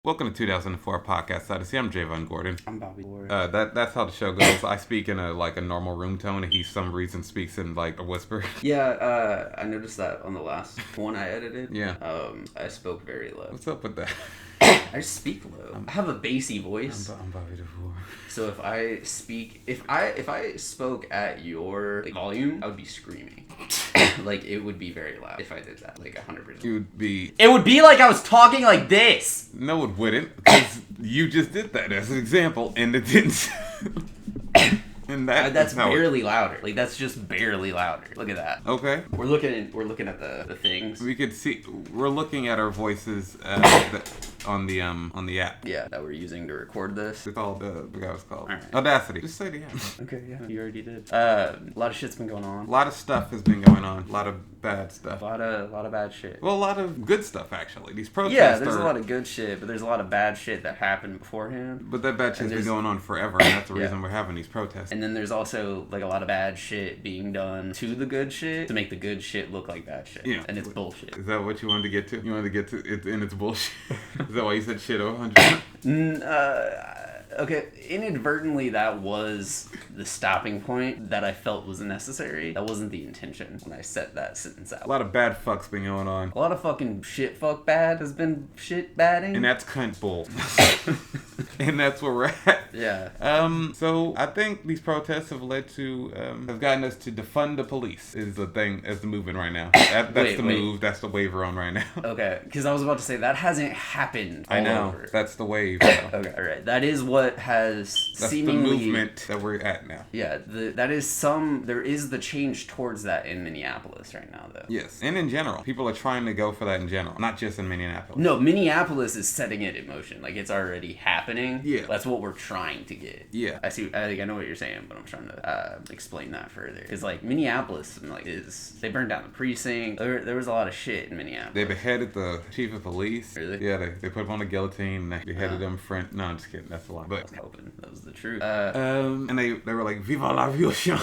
Welcome to 2004 Podcast Odyssey. I'm Javon Gordon. I'm Bobby Ward. That's how the show goes. I speak in a normal room tone, and he some reason speaks in like a whisper. Yeah, I noticed that on the last one I edited. Yeah. I spoke very low. What's up with that? I speak low. I have a bassy voice. I'm Bobby DeVore. So if I spoke at your volume, I would be screaming. Like it would be very loud if I did that. Like 100%. It would be like I was talking like this. No, it wouldn't, because you just did that as an example, and it didn't. And that's barely louder. Like that's just barely louder. Look at that. Okay. We're looking at the things. We could see. We're looking at our voices on the app. Yeah, that we're using to record this. It's called what it's called. Right. Audacity. Just say the app. Okay, yeah, you already did. A lot of shit's been going on. A lot of stuff has been going on. A lot of bad stuff. A lot of bad shit. Well, a lot of good stuff actually. These protests. Yeah, there's a lot of good shit, but there's a lot of bad shit that happened beforehand. But that bad shit's been going on forever, and that's the reason we're having these protests. And then there's also like a lot of bad shit being done to the good shit to make the good shit look like bad shit. Yeah. And it's bullshit. Is that what you wanted to get to? You wanted to get to it, and it's bullshit. Is that why you said shit over 100? Okay, inadvertently that was the stopping point that I felt was necessary. That wasn't the intention when I set that sentence out. A lot of bad fucks been going on. A lot of fucking shit fuck bad has been shit badding. And that's cunt bull. And that's where we're at. Yeah. So I think these protests have led to, have gotten us to defund the police is the thing, as the movement right now. That's the move, that's the wave we're on right now. Okay, because I was about to say, that hasn't happened all I know, over. that's the wave. Okay, alright. That is what has that's seemingly... the movement that we're at now. Yeah, there is the change towards that in Minneapolis right now, though. Yes, and in general. People are trying to go for that in general, not just in Minneapolis. No, Minneapolis is setting it in motion. Like, it's already happening. Yeah. That's what we're trying to get. Yeah. I know what you're saying, but I'm trying to explain that further. Because, like, Minneapolis, they burned down the precinct. There was a lot of shit in Minneapolis. They beheaded the chief of police. Really? Yeah, they put him on the guillotine, and they beheaded him No, I'm just kidding. That's a lie. But I was hoping that was the truth. and they were like, "Viva la revolution."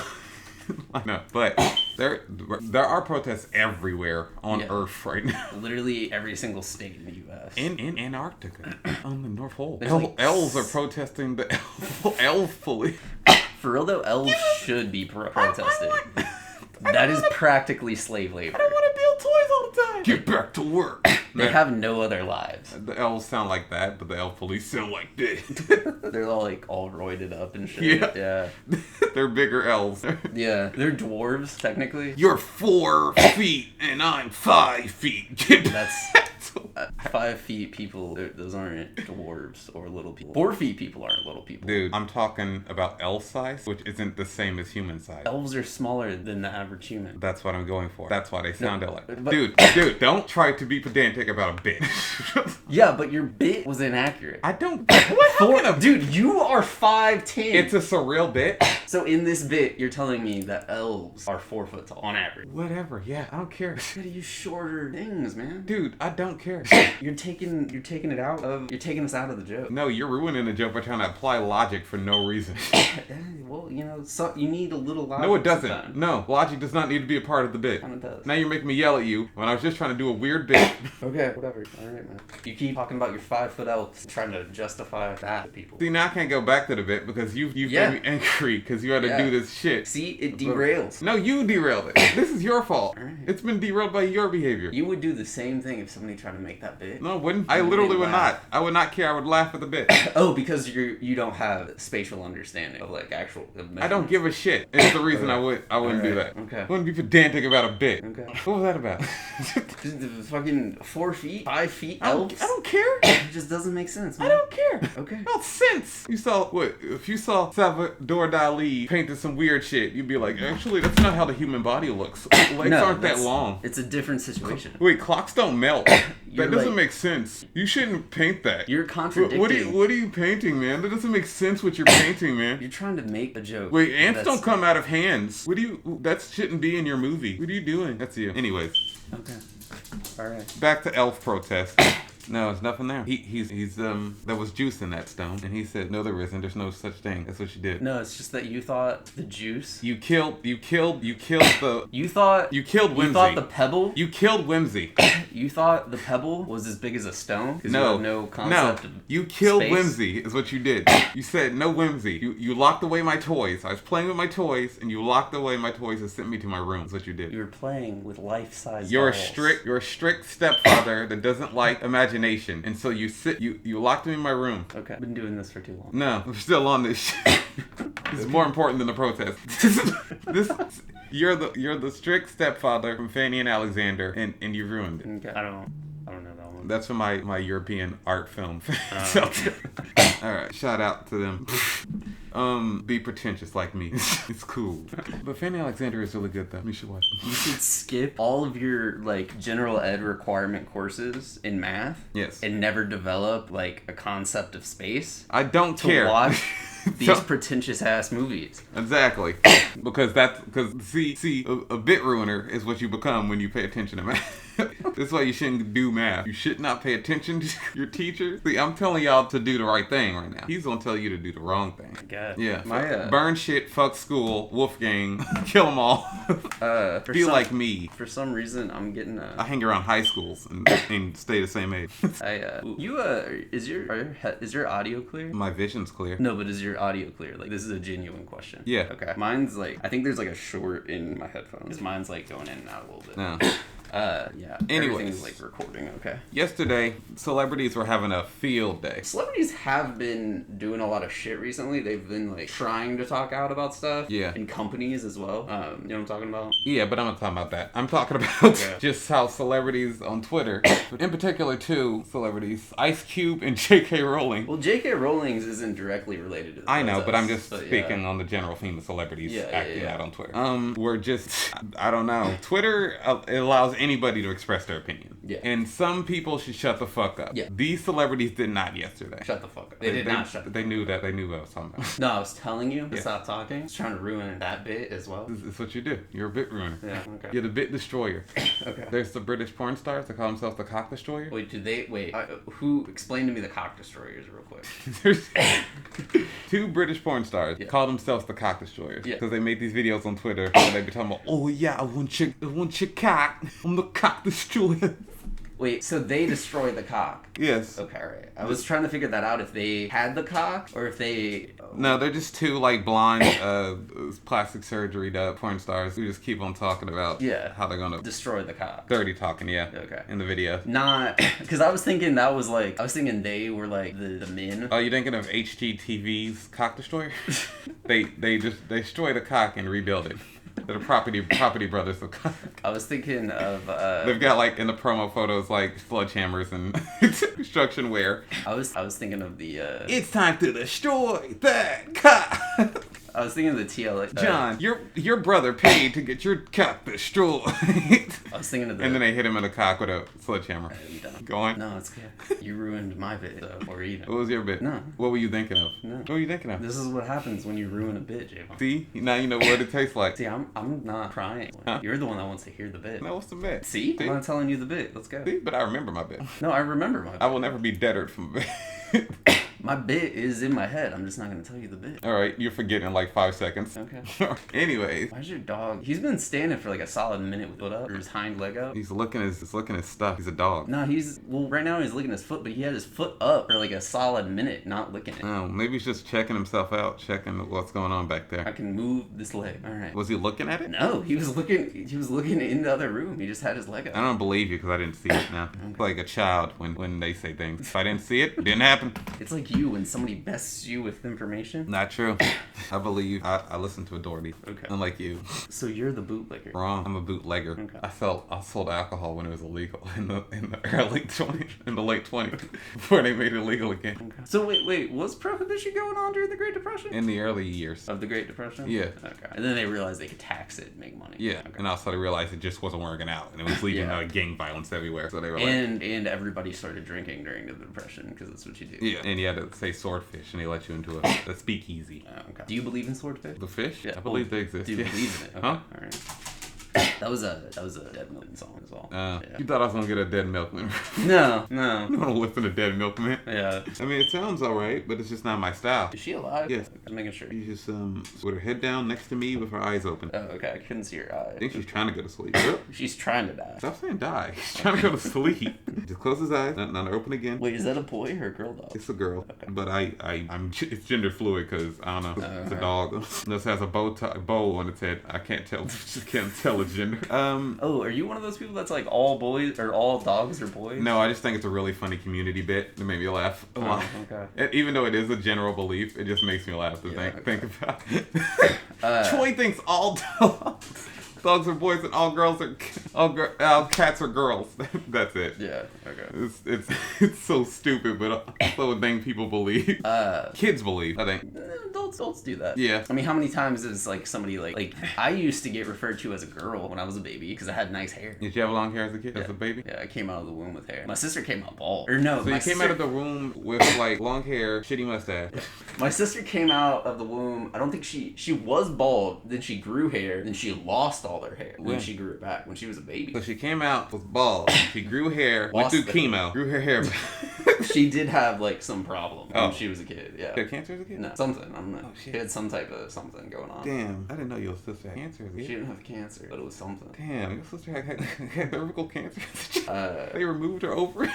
No, but there are protests everywhere on Earth right now. Literally every single state in the U.S. In Antarctica, on the North Pole. Like elves are protesting the elf police. For real though, elves should be protesting. That is practically slave labor. I don't want to build toys all the time. Get back to work. They have no other lives. The elves sound like that, but the elf police sound like this. They're all roided up and shit. Yeah. They're bigger elves. Yeah. They're dwarves, technically. You're 4 feet and I'm 5 feet. That's 5 feet people. Those aren't dwarves or little people. 4 feet people aren't little people. Dude, I'm talking about elf size, which isn't the same as human size. Elves are smaller than the average human. That's what I'm going for. That's why they sound alike. Dude, don't try to be pedantic about a bit. Yeah, but your bit was inaccurate. I don't... What? Dude, you are 5'10". It's a surreal bit. So in this bit, you're telling me that elves are 4 foot tall on average. Whatever, yeah, I don't care. You gotta use shorter things, man. Dude, I don't care. You're taking us out of the joke. No, you're ruining the joke by trying to apply logic for no reason. Well, you need a little logic. No, it doesn't. Sometimes. No, logic does not need to be a part of the bit. It does. Now you're making me yell at you when I was just trying to do a weird bit. Okay, whatever. All right, man. You keep talking about your 5 foot elves, trying to justify that to people. See, now I can't go back to the bit because you've made me angry because you had to do this shit. See, it derails. No, you derailed it. This is your fault. Right. It's been derailed by your behavior. You would do the same thing if somebody tried to make that bit. No, I wouldn't. I literally would not. I would not care. I would laugh at the bit. Oh, because you don't have spatial understanding of like actual. I don't give a shit. It's the reason I wouldn't do that. Okay. I wouldn't be pedantic about a bit. Okay. What was that about? Fucking 4 feet, 5 feet elves. I don't care. It just doesn't make sense, man. I don't care. Okay. About sense. You saw what? If you saw Salvador Dali painted some weird shit, you'd be like, actually, that's not how the human body looks. Legs aren't that long. It's a different situation. Wait, clocks don't melt. That doesn't make sense. You shouldn't paint that. You're contradicting. What are you painting, man? That doesn't make sense what you're painting, man. You're trying to make a joke. Wait, ants don't come out of hands. That shouldn't be in your movie. What are you doing? That's you. Anyways. Okay. Alright. Back to elf protest. No, there's nothing there. He's there was juice in that stone, and he said, no, there isn't. There's no such thing. That's what you did. No, it's just that you thought the juice. You killed the. You killed Whimsy. You thought the pebble. You killed Whimsy. You thought the pebble was as big as a stone. No, you had no concept of you killed space? Whimsy. Is what you did. You said no Whimsy. You locked away my toys. I was playing with my toys, and you locked away my toys and sent me to my room. Is what you did. You were playing with life-size. You're dolls. a strict stepfather that doesn't like imagination, and so you locked me in my room. Okay, I've been doing this for too long. No, I'm still on this shit. This is more important than the protest. You're the strict stepfather from Fanny and Alexander, and you ruined it. Okay, I don't know that one. That's from my European art film. All right, shout out to them. Be pretentious like me. It's cool. But Fanny Alexander is really good though. You should watch it. You should skip all of your like general ed requirement courses in math. Yes. And never develop like a concept of space. I don't to care. watch these pretentious ass movies. Exactly. Because see, a bit ruiner is what you become when you pay attention to math. That's why you shouldn't do math. You should not pay attention to your teacher. See, I'm telling y'all to do the right thing right now. He's gonna tell you to do the wrong thing. God. Yeah. My, burn shit, fuck school, Wolfgang, kill them all. Be like me. For some reason, I'm getting I hang around high schools and stay the same age. Is your audio clear? My vision's clear. No, but is your audio clear? Like, this is a genuine question. Yeah. Okay. Mine's like, I think there's like a short in my headphones. Mine's like going in and out a little bit. No. Yeah. Anyways. Everything's like recording, okay. Yesterday, celebrities were having a field day. Celebrities have been doing a lot of shit recently. They've been like trying to talk out about stuff. Yeah. And companies as well. You know what I'm talking about? Yeah, but I'm not talking about that. I'm talking about just how celebrities on Twitter, in particular two celebrities, Ice Cube and J.K. Rowling. Well, J.K. Rowling's isn't directly related to the I know, protest, but I'm just speaking on the general theme of celebrities acting out on Twitter. We're just, I don't know. Twitter it allows anybody to express their opinion. Yeah. And some people should shut the fuck up. Yeah. These celebrities did not yesterday. Shut the fuck up. They did not shut the fuck up. They knew that. They knew what I was talking about. No, I was telling you to stop talking. I was trying to ruin that bit as well. It's what you do. You're a bit ruiner. Yeah, okay. You're the bit destroyer. Okay. There's the British porn stars that call themselves the cock destroyer. Wait, who explain to me the cock destroyers real quick? There's two British porn stars call themselves the cock destroyers because they made these videos on Twitter and they be talking about, oh yeah, I want your cock. I'm the cock destroyer. Wait, so they destroy the cock? Yes. Okay, right. I was trying to figure that out if they had the cock or if they... No, they're just two like blonde, plastic surgery porn stars who just keep on talking about how they're gonna destroy the cock. Dirty talking, Okay. in the video. Not because I was thinking they were like the men. Oh, you thinking of HGTV's cock destroyer? they just destroy the cock and rebuild it. They're the property brothers of cock. I was thinking of they've got like in the promo photos like sledgehammers and construction wear. I was thinking of the it's time to destroy that cock. I was thinking of the TLX. John, your brother paid to get your cock destroyed. I was thinking of the... And then they hit him in the cock with a sledgehammer. Go on. No, it's good. You ruined my bit, so, or even. What was your bit? No. What were you thinking of? No. What were you thinking of? This is what happens when you ruin a bit, Javon. See? Now you know what it tastes like. See, I'm not trying. Huh? You're the one that wants to hear the bit. No, what's the bit? See? I'm not telling you the bit. Let's go. See? But I remember my bit. No, I remember my bit. I will never be deadered from a bit. My bit is in my head. I'm just not going to tell you the bit. Alright, you're forgetting in like 5 seconds. Okay. Anyways. Why's your dog? He's been standing for like a solid minute with foot up, or his hind leg up. He's licking his stuff. He's a dog. No, right now he's licking his foot, but he had his foot up for like a solid minute, not licking it. Oh, maybe he's just checking himself out, checking what's going on back there. I can move this leg. All right. Was he looking at it? No, he was looking in the other room. He just had his leg up. I don't believe you because I didn't see it now. Okay. Like a child when they say things. If I didn't see it, it didn't happen. It's like you when somebody bests you with information. Not true. I believe. I listen to Authority. Okay. Unlike you. So you're the bootlegger. Wrong. I'm a bootlegger. Okay. I sold alcohol when it was illegal in the early 20s, in the late 20s, before they made it illegal again. Okay. So wait, was prohibition going on during the Great Depression? In the early years. Of the Great Depression? Yeah. Okay. And then they realized they could tax it and make money. Yeah. Okay. And also they realized it just wasn't working out, and it was leading to gang violence everywhere. So they were and everybody started drinking during the Depression because that's what you do. Yeah. And you had to say swordfish, and they let you into a speakeasy. Okay. Do you believe in swordfish? The fish? Yeah. I believe they exist. Do you believe in it? Okay. Huh? All right. That was a Dead Milkman song as well. Yeah. You thought I was gonna get a Dead Milkman? No. I don't listen to Dead Milkman. Yeah. I mean, it sounds alright, but it's just not my style. Is she alive? Yes. I'm making sure. She's just with her head down next to me with her eyes open. Oh, okay. I couldn't see her eyes. I think she's trying to go to sleep. She's trying to die. Stop saying die. She's trying to go to sleep. Just close his eyes. Not open again. Wait, is that a boy or a girl dog? It's a girl. Okay. But it's gender fluid because I don't know. It's a dog. This has a bow on its head. I can't tell. Just can't tell its gender. Oh, are you one of those people that's like all boys or all dogs are boys? No, I just think it's a really funny community bit. It made me laugh a lot. Okay. And even though it is a general belief, it just makes me laugh to think about it. Troy thinks all dogs are boys and all cats are girls. That's it. Yeah. Okay. It's so stupid, but also a thing people believe. Kids believe, I think. Adults do that. Yeah. I mean, how many times is like somebody like I used to get referred to as a girl when I was a baby because I had nice hair. Did you have long hair as a kid, as a baby? Yeah, I came out of the womb with hair. My sister came out bald. Or no, so you came out of the womb with like long hair, shitty mustache. My sister came out of the womb. I don't think she was bald. Then she grew hair. Then she lost all her hair. Then she grew it back when she was a baby. So she came out with bald. She grew hair. Went through chemo. Grew her hair back. She did have like some problem when she was a kid. Yeah. She had cancer as a kid? No, something. I don't know. Oh, shit. She had some type of something going on. Damn, I didn't know your sister had cancer as a kid. She didn't have cancer, but it was something. Damn, your sister had cervical cancer. They removed her ovary.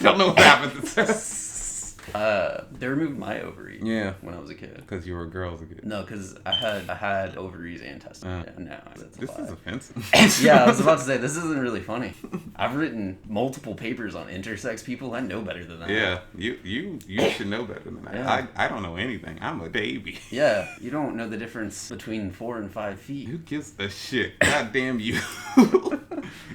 Don't know what happened to her. They removed my ovaries. Yeah. When I was a kid. Because you were a girl as a kid. No, because I had ovaries and testicles. Yeah, no, that's this is offensive. Yeah, I was about to say this isn't really funny. I've written multiple papers on intersex people. I know better than that. Yeah, you should know better than that. Yeah. I don't know anything. I'm a baby. Yeah, you don't know the difference between 4 and 5 feet. Who gives a shit? God damn you.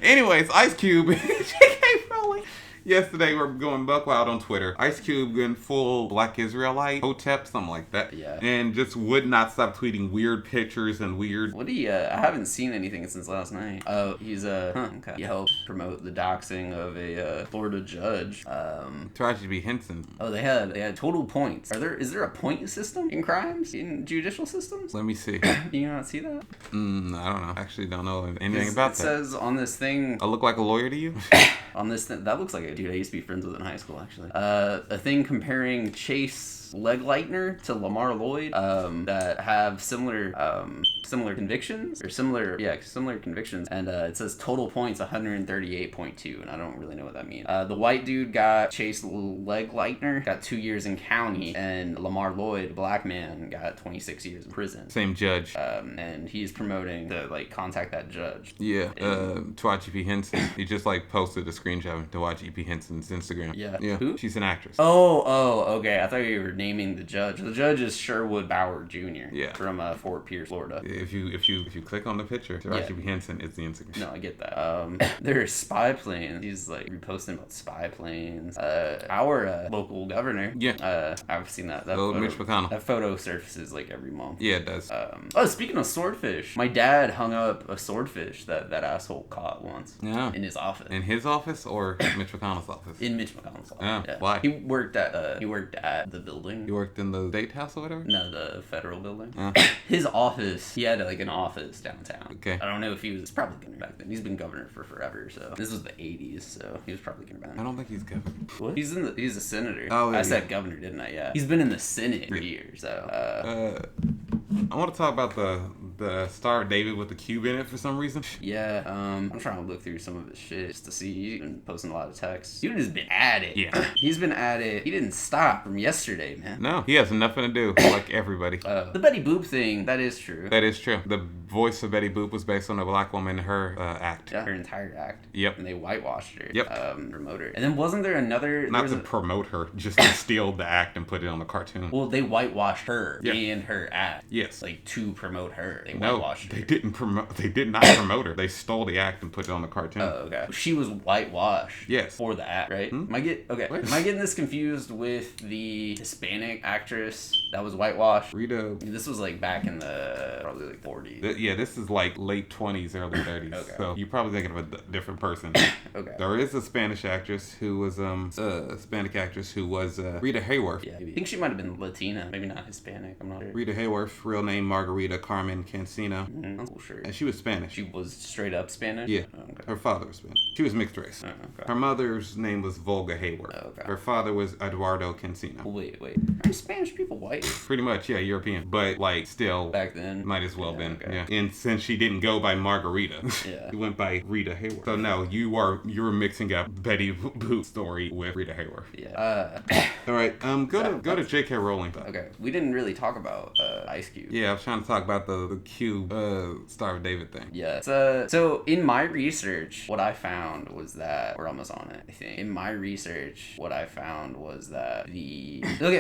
Anyways, Ice Cube. J.K. Rowling. Yesterday, we're going buck wild on Twitter. Ice Cube going full Black Israelite, Hotep, something like that. Yeah. And just would not stop tweeting weird pictures and weird... What do you, I haven't seen anything since last night. Oh, he's, okay. He helped promote the doxing of a, Florida judge. Taraji B. Henson. Oh, they had total points. Is there a point system in crimes, in judicial systems? Let me see. Do you not see that? I don't know. Actually don't know anything about that. It says on this thing... I look like a lawyer to you? On this thing, that looks like a dude I used to be friends with in high school, actually. A thing comparing Chase Legleitner to Lamar Lloyd that have similar convictions or similar convictions, and it says total points 138.2, and I don't really know what that means. The white dude got Chase Legleitner got 2 years in county, and Lamar Lloyd, black man, got 26 years in prison. Same judge. And he's promoting to like contact that judge. Yeah. Taraji P. Henson. He just like posted a screenshot of Taraji P. Henson's Instagram. Yeah. Who? She's an actress. Oh, okay. I thought you were naming the judge. The judge is Sherwood Bauer Jr. Yeah. From Fort Pierce, Florida. If you click on the picture, Taraji P. Henson is the Instagram. No, I get that. There are spy planes. He's like reposting about spy planes. Our local governor. Yeah. I've seen that. Mitch McConnell. That photo surfaces like every month. Yeah, it does. Speaking of swordfish, my dad hung up a swordfish that asshole caught once. Yeah. In his office. In his office or Mitch McConnell's office? In Mitch McConnell's office. Yeah. Why? He worked at the building. You worked in the State House or whatever? No, the federal building. His office, he had like an office downtown. Okay. I don't know if he was probably governor back then. He's been governor for forever, so this was the 80s, so he was probably governor back then. I don't think he's governor. What? He's a senator. Oh, yeah. I said governor, didn't I? Yeah. He's been in the Senate for years, so. I want to talk about the Star of David with the cube in it for some reason. Yeah, I'm trying to look through some of his shit just to see. He's been posting a lot of texts. Dude has been at it. Yeah. He's been at it. He didn't stop from yesterday, man. No, he has nothing to do, like everybody. The Betty Boop thing, that is true. That is true. The voice of Betty Boop was based on a black woman in her act. Yeah, her entire act. Yep. And they whitewashed her. Yep. Promote her. And then wasn't there another... Not to promote her, just to steal the act and put it on the cartoon. Well, they whitewashed her Yeah. and her act. Yes. Like, to promote her. They No, whitewashed her. they didn't promote. They did not promote her. They stole the act and put it on the cartoon. Oh, okay. She was whitewashed. Yes. For the act, right? Am I getting this confused with the Hispanic actress that was whitewashed? Rita. This was like back in the probably like 40s. Yeah, this is like late 20s, early 30s. Okay. So you're probably thinking of a different person. Okay. There is a Spanish actress who was Hispanic actress who was Rita Hayworth. Yeah, I think she might have been Latina, maybe not Hispanic. I'm not sure. Rita Hayworth, real name Margarita Carmen Cancino. Uncle Shirt. And she was Spanish. She was straight up Spanish? Yeah. Oh, okay. Her father was Spanish. She was mixed race. Oh, okay. Her mother's name was Volga Hayward. Oh, okay. Her father was Eduardo Cancino. Wait. Aren't Spanish people white? Pretty much, yeah, European. But, like, still... Back then? Might as well been, okay. yeah. And since she didn't go by Margarita, Yeah. she went by Rita Hayward. So, no, you're mixing up Betty Boop's story with Rita Hayward. Yeah. All right, go to J.K. Rowling. Okay, we didn't really talk about Ice Cube. Yeah, I was trying to talk about the Cube Star of David thing. Yeah. So in my research, what I found was that we're almost on it, I think. In my research, what I found was that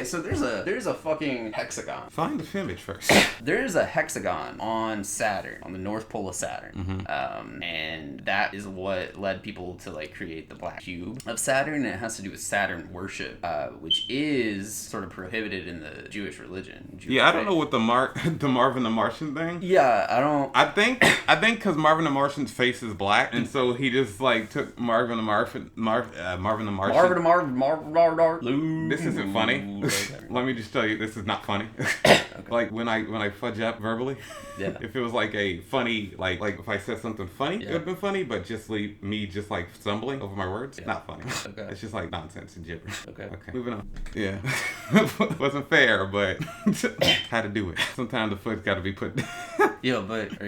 so there's a fucking hexagon. Find the image first. There's a hexagon on Saturn, on the North Pole of Saturn. Mm-hmm. And that is what led people to like create the black cube of Saturn, and it has to do with Saturn worship, which is sort of prohibited in the Jewish religion. Yeah, I don't know what the Marvin the Martian thing. Yeah, I don't. I think because Marvin the Martian's face is black, and so he just like took Marvin the Martian. This isn't funny. Let me just tell you, this is not funny. Okay. Like when I fudge up verbally. Yeah. If it was like a funny, like if I said something funny, it would have been funny. But just me just like stumbling over my words, not funny. Okay. It's just like nonsense and gibberish. Okay. Moving on. Yeah. Wasn't fair, but had to do it. Sometimes the foot's got to be put. Yeah, but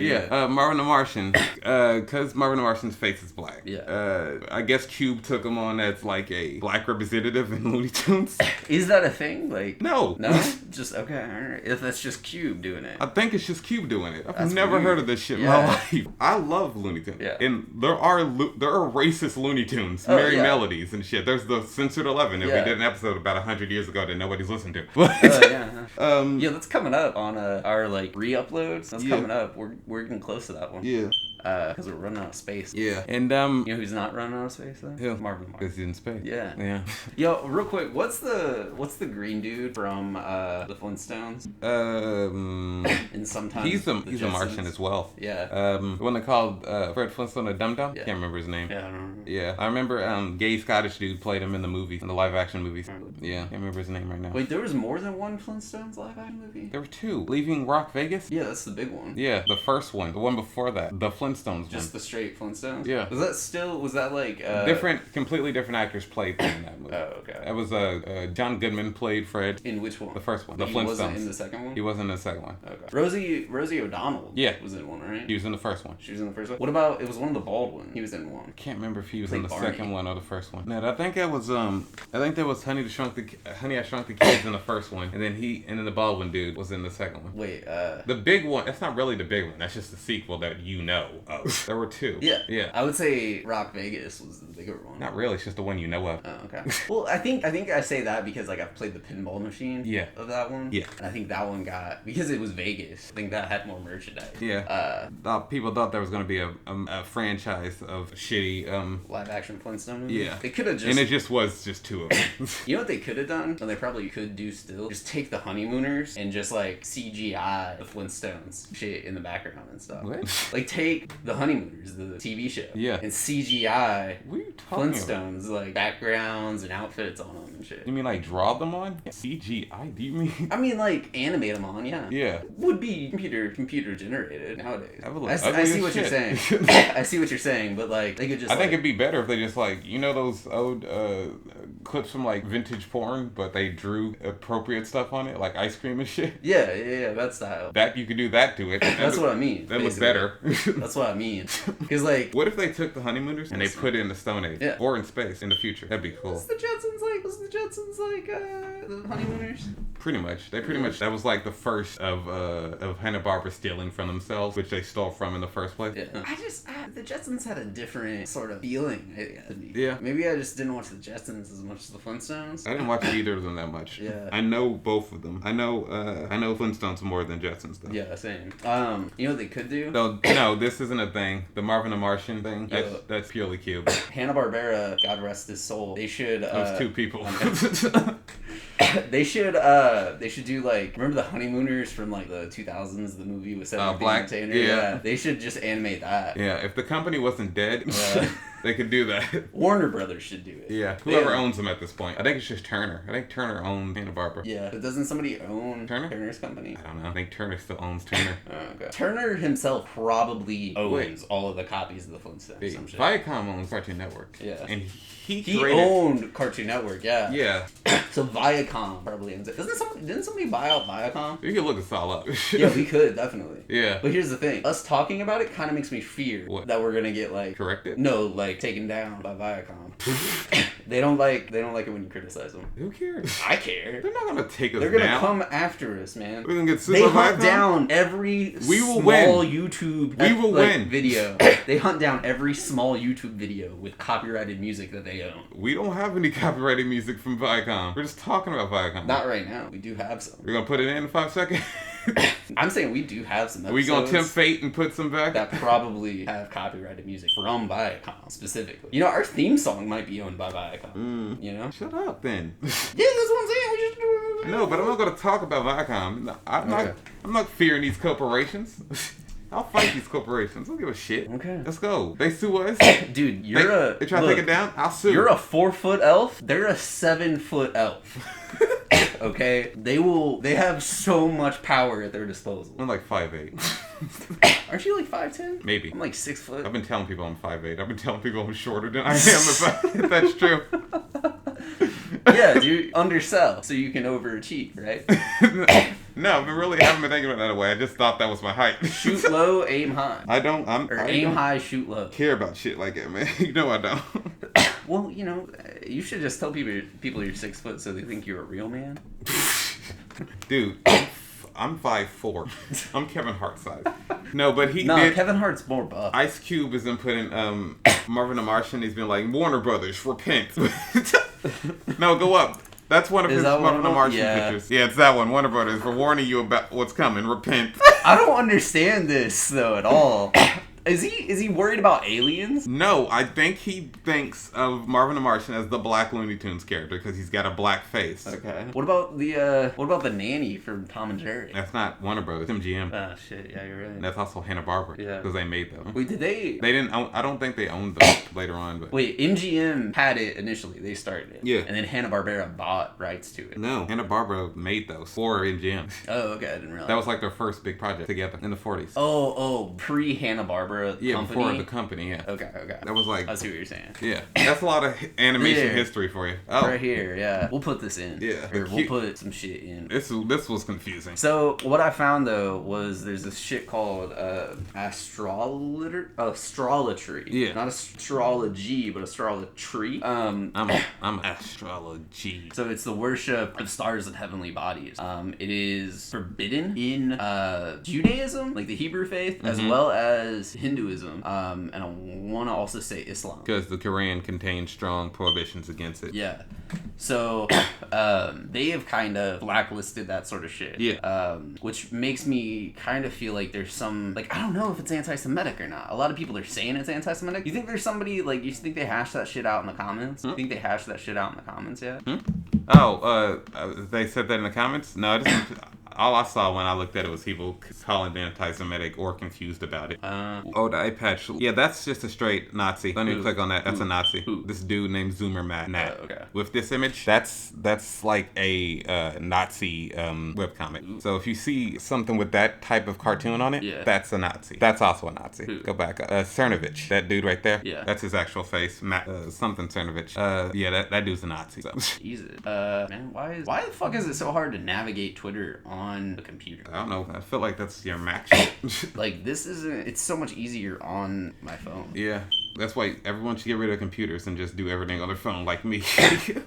Marvin the Martian, because Marvin the Martian's face is black. Yeah. I guess Cube took him on as like a black representative in Looney Tunes. Is that a thing? Like no, just okay. All right. If that's just Cube doing it, I think it's just Cube doing it. I've That's never weird. heard of this shit in my life. I love Looney Tunes. Yeah. And there are racist Looney Tunes, Oh, Merry yeah. Melodies and shit. There's the Censored 11 that Yeah. we did an episode about 100 years ago that nobody's listened to. yeah. Yeah, that's coming up on our like re-uploads. That's coming up. We're getting close to that one. Yeah. Because we're running out of space. Yeah. And You know who's not running out of space though? Who? Marvin the Martian. Because he's in space. Yeah. Yeah. Yo, real quick, what's the green dude from the Flintstones? And sometimes He's a the Martian Jetsons? as well. Yeah. The one they called Fred Flintstone a Dum Dum. Yeah. Can't remember his name. Yeah, I don't remember. Yeah, I remember gay Scottish dude played him in the movies, in the live action movies. Yeah, can't remember his name right now. Wait, there was more than one Flintstones live action movie? There were two. Leaving Rock Vegas? Yeah, that's the big one. Yeah, the first one. The one before that. The Flintstones Just one. the straight Flintstones? Yeah. Was that like Completely different actors played in that movie. Oh, okay. That was John Goodman played Fred. In which one? The first one. The He Flintstones. wasn't in the second one? He wasn't in the second one. Okay. Rosie O'Donnell was in one, right? He was in the first one. She was in the first one? What about, it was one of the bald ones. He was in one. Can't remember if he was Played in the Barney. second one or the first one. No, I think that was there was Honey I Shrunk the Kids in the first one, and then the Baldwin dude was in the second one. Wait, the big one. That's not really the big one. That's just the sequel that you know of. There were two. Yeah. I would say Rock Vegas was the bigger one. Not really. It's just the one you know of. Oh, okay. Well, I think I say that because like I've played the pinball machine. Yeah. Of that one. Yeah. And I think that one got, because it was Vegas. I think that had more merchandise. Yeah. People thought there was going to be a franchise of shitty live action Flintstone movies. Yeah. They could have just. And it just was just two of them. You know what they could have done? And they probably could do still? Just take the Honeymooners and just like CGI the Flintstones shit in the background and stuff. What? Like take the Honeymooners, the TV show. Yeah. And CGI What are you talking Flintstones, like backgrounds and outfits on them and shit. You mean like draw them on? CGI? Do you mean? I mean like animate them on, yeah. Yeah. Would be computer generated nowadays. That would look I ugly see as what you're shit. saying. I see what you're saying, but like they could just I think it'd be better if they just like, you know those old clips from like vintage porn, but they drew appropriate stuff on it, like ice cream and shit. Yeah, that style. That you could do that to it. That's what I mean. That looks basically. better. That's what I mean. Because like, what if they took the Honeymooners and they put it in the Stone Age or in space in the future? That'd be cool. was the Jetsons like the Honeymooners? Pretty much. That was like the first of Hanna-Barbera stealing from themselves, which they stole from in the first place. Yeah. The Jetsons had a different sort of feeling to me. Yeah. Maybe I just didn't watch the Jetsons as much as the Flintstones. I didn't watch either of them that much. Yeah. I know both of them. I know Flintstones more than Jetsons though. Yeah, same. You know what they could do? No, this isn't a thing. The Marvin the Martian thing. That's purely Cube. Hanna-Barbera, God rest his soul. They should. Those two people. They should do like, remember the Honeymooners from like the 2000s, the movie with Cedric the Black Entertainer? yeah. They should just animate that. Yeah, if the company wasn't dead. They could do that. Warner Brothers should do it. Yeah. Whoever owns them at this point. I think it's just Turner. I think Turner owns Hanna-Barbera. Yeah. But doesn't somebody own Turner's company? I don't know. I think Turner still owns Turner. Oh, okay. Turner himself probably owns all of the copies of the Flintstones. Some shit. Viacom owns Cartoon Network. Yeah. And he owned Cartoon Network, yeah. Yeah. So Viacom probably owns it. Didn't somebody buy out Viacom? We could look this all up. Yeah, we could, definitely. Yeah. But here's the thing. Us talking about it kind of makes me fear that we're going to get, like... Corrected? No, like, taken down by Viacom. They don't like it when you criticize them. Who cares? I care. They're not going to take us down. They're going to come after us, man. We're going to get sued They by hunt Viacom? down every small YouTube video. They hunt down every small YouTube video with copyrighted music that they own. We don't have any copyrighted music from Viacom. We're just talking about Viacom. Not right now. We do have some. We're going to put it in 5 seconds? I'm saying we do have some episodes. Are we going to tempt fate and put some back? That probably have copyrighted music from Viacom, specifically. You know, our theme song might be owned by Viacom. You know? Shut up, then. Yeah, that's what I'm saying. We just do it. No, but I'm not going to talk about Viacom. No, I'm not fearing these corporations. I'll fight these corporations. I don't give a shit. Okay. Let's go. They sue us. Dude, They try to take it down? I'll sue. You're a 4-foot elf. They're a 7-foot elf. Okay? They have so much power at their disposal. I'm like 5'8". Aren't you like 5'10"? Maybe. I'm like 6 foot. I've been telling people I'm 5'8". I've been telling people I'm shorter than I am if that's true. Yeah, dude, undersell so you can overachieve, right? No, but really, I haven't been thinking about it that way. I just thought that was my height. Shoot low, aim high. Aim high, shoot low. Care about shit like that, man. You know I don't. Well, you know, you should just tell people you're 6 foot so they think you're a real man. Dude, I'm 5'4". I'm Kevin Hart size. No, but Kevin Hart's more buff. Ice Cube has been putting Marvin the Martian. He's been like, Warner Brothers, repent. No, go up. That's one of his Marvin the Martian pictures. Yeah, it's that one. Warner Brothers, we're warning you about what's coming. Repent. I don't understand this though at all. Is he worried about aliens? No, I think he thinks of Marvin the Martian as the Black Looney Tunes character because he's got a black face. Okay. What about the nanny from Tom and Jerry? That's not Warner Brothers. MGM. Oh shit, yeah, you're right. And that's also Hanna-Barbera. Yeah. Because they made them. Wait, did they? They didn't. I don't think they owned them later on. But wait, MGM had it initially. They started it. Yeah. And then Hanna-Barbera bought rights to it. No, Hanna-Barbera made those for MGM. Oh, okay, I didn't realize. That was like their first big project together in the 40s. Oh, pre Hanna-Barbera company. Before the company, yeah. Okay. That was like... I see what you're saying. Yeah. That's a lot of animation history for you. Oh. Right here, yeah. We'll put this in. Yeah. Or we'll put some shit in. This was confusing. So, what I found, though, was there's this shit called astrology. Yeah. Not astrology, but astrology. I'm astrology. So, it's the worship of stars and heavenly bodies. It is forbidden in Judaism, like the Hebrew faith, as well as Hinduism, and I want to also say Islam. Because the Quran contains strong prohibitions against it. Yeah. So, they have kind of blacklisted that sort of shit. Yeah. Which makes me kind of feel like there's some, like, I don't know if it's anti-Semitic or not. A lot of people are saying it's anti-Semitic. You think there's somebody, like, you think they hashed that shit out in the comments? You think they hashed that shit out in the comments yet? Oh, they said that in the comments? No, it doesn't. All I saw when I looked at it was people calling it anti-Semitic or confused about it. The eye patch. Yeah, that's just a straight Nazi. Let me click on that. That's a Nazi. This dude named Zoomer Nat. Okay. With this image, that's like a Nazi webcomic. So if you see something with that type of cartoon on it, that's a Nazi. That's also a Nazi. Go back up. Cernovich, that dude right there. Yeah. That's his actual face. Something Cernovich. Yeah, that dude's a Nazi. So. Jesus. Man, why the fuck is it so hard to navigate Twitter on the computer? I don't know. I feel like that's your Mac shit. Like, it's so much easier on my phone. Yeah. That's why everyone should get rid of computers and just do everything on their phone like me.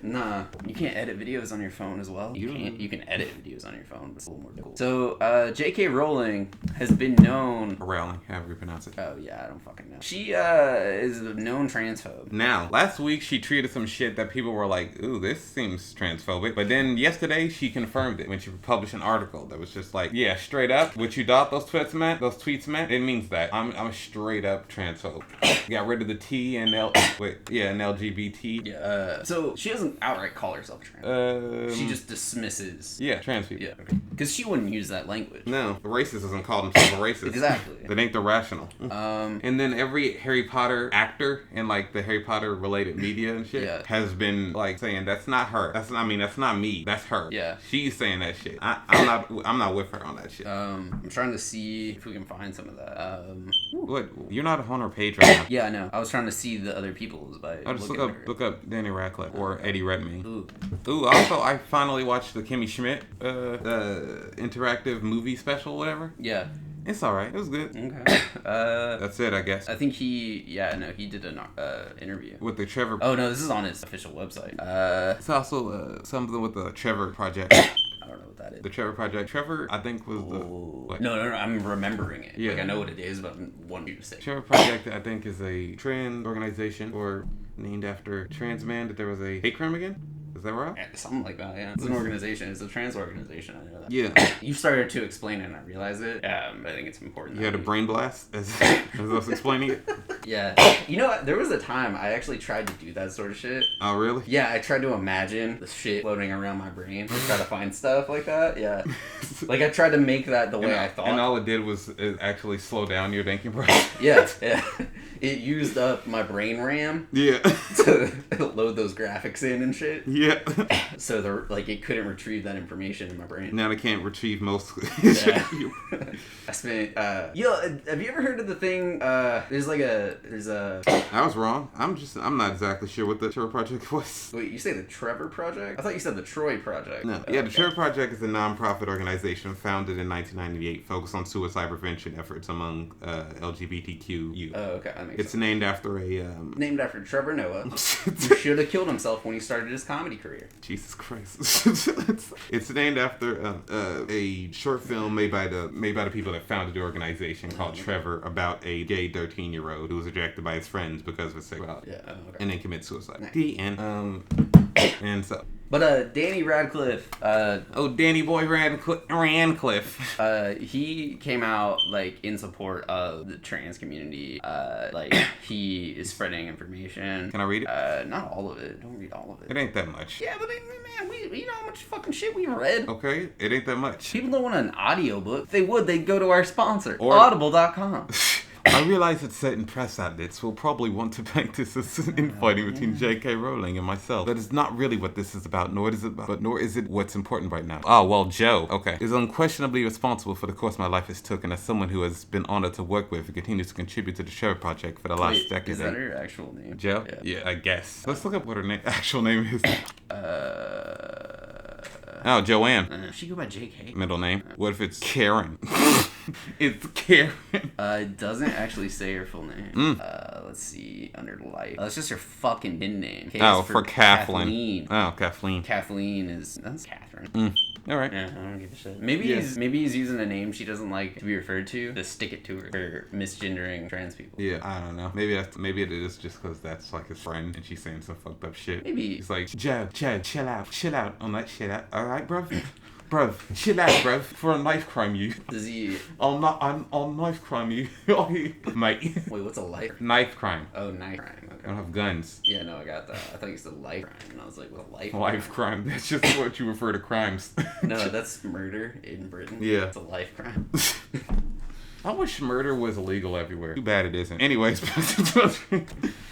Nah, you can't edit videos on your phone as well. You can edit videos on your phone, but it's a little more difficult. So, J.K. Rowling has been known... Rowling, however you pronounce it. Oh, yeah, I don't fucking know. She is a known transphobe. Now, last week she tweeted some shit that people were like, ooh, this seems transphobic. But then yesterday she confirmed it when she published an article that was just like, yeah, straight up, what you thought those tweets meant, it means that. I'm a straight up transphobe. Got rid of the T and LGBT. Yeah. So she doesn't outright call herself trans. She just dismisses. Yeah, trans people. Yeah. Okay. Because she wouldn't use that language. No, the racist doesn't call themselves a racist. Exactly. That ain't the rational. And then every Harry Potter actor in like the Harry Potter related media and shit has been like saying that's not her. That's not me. That's her. Yeah. She's saying that shit. I'm not with her on that shit. I'm trying to see if we can find some of that. What? You're not on her page right now. Yeah, I know. I was trying to see the other people's by Just look up Danny Radcliffe or Eddie Redmayne. Ooh. Also, I finally watched the Kimmy Schmidt interactive movie special, whatever. Yeah. It's alright. It was good. Okay. That's it, I guess. I think he did an interview With the Trevor. Oh no, this is on his official website. It's also something with the Trevor Project. I don't know what that is. The Trevor Project. Trevor, I think, was the... What? No, I'm remembering it. Yeah. Like, I know what it is, but I want you to say. Trevor Project, I think, is a trans organization or named after trans man that there was a hate crime again. Is that right? Something like that, yeah. It's an organization. It's a trans organization. I know that. Yeah. You started to explain it and I realized it. I think it's important. You had a brain blast as I was explaining it? Yeah. You know what? There was a time I actually tried to do that sort of shit. Oh, really? Yeah, I tried to imagine the shit floating around my brain. I try to find stuff like that. Yeah. Like, I tried to make that the way I thought. And all it did was actually slow down your thinking process. Yeah. It used up my brain RAM. Yeah. To load those graphics in and shit. Yeah. So it couldn't retrieve that information in my brain. Now they can't retrieve most. Yeah. I spent have you ever heard of the thing there's a I was wrong. I'm not exactly sure what the Trevor Project was. Wait, you say the Trevor Project? I thought you said the Troy Project. No. Yeah, the Trevor Project is a non-profit organization founded in 1998 focused on suicide prevention efforts among LGBTQ youth. Oh, okay. That makes It's sense. named after a Named after Trevor Noah, who should have killed himself when he started his comedy career. Jesus Christ. It's named after a short film made by the people that founded the organization called Trevor about a gay 13-year-old who was rejected by his friends because of his sexuality. Yeah, okay. And then commit suicide. Nice. The end. And so. But Danny Radcliffe, Danny Boy Radcliffe. he came out in support of the trans community. He is spreading information. Can I read it? Not all of it. Don't read all of it. It ain't that much. Yeah, but man, you know how much fucking shit we read. Okay, it ain't that much. People don't want an audiobook. If they would, they'd go to our sponsor, Or Audible.com. I realize that certain press outlets will probably want to paint this as an infighting between J.K. Rowling and myself. That is not really what this is about, nor is it what's important right now. Oh, well, Joe, okay, is unquestionably responsible for the course my life has taken as someone who has been honored to work with and continues to contribute to the Trevor Project for the last decade. Is that her actual name? Joe? Yeah, I guess. Let's look up what her actual name is. Oh, Joanne. She go by J.K. Middle name. What if it's Karen? It's Karen. It doesn't actually say her full name. Let's see, under life. It's just her fucking nin name. For Kathleen. Oh, Kathleen. That's Catherine. All right. Yeah, I don't give a shit. Maybe he's using a name she doesn't like to be referred to stick it to her for misgendering trans people. Yeah, I don't know. Maybe it is just because that's like his friend and she's saying some fucked up shit. Maybe he's like, Joe, chill out on that shit. All right, bruv. Bruv, chill out, bruv. For a knife crime, you. Does he? I'll knife crime you, mate. Wait, what's a life? Knife crime. Oh, knife crime. Okay. I don't have guns. Yeah, no, I got that. I thought you said life crime, and I was like, what a life? Life crime. That's just what you refer to crimes. No, that's murder in Britain. Yeah, it's a life crime. I wish murder was illegal everywhere. Too bad it isn't. Anyways,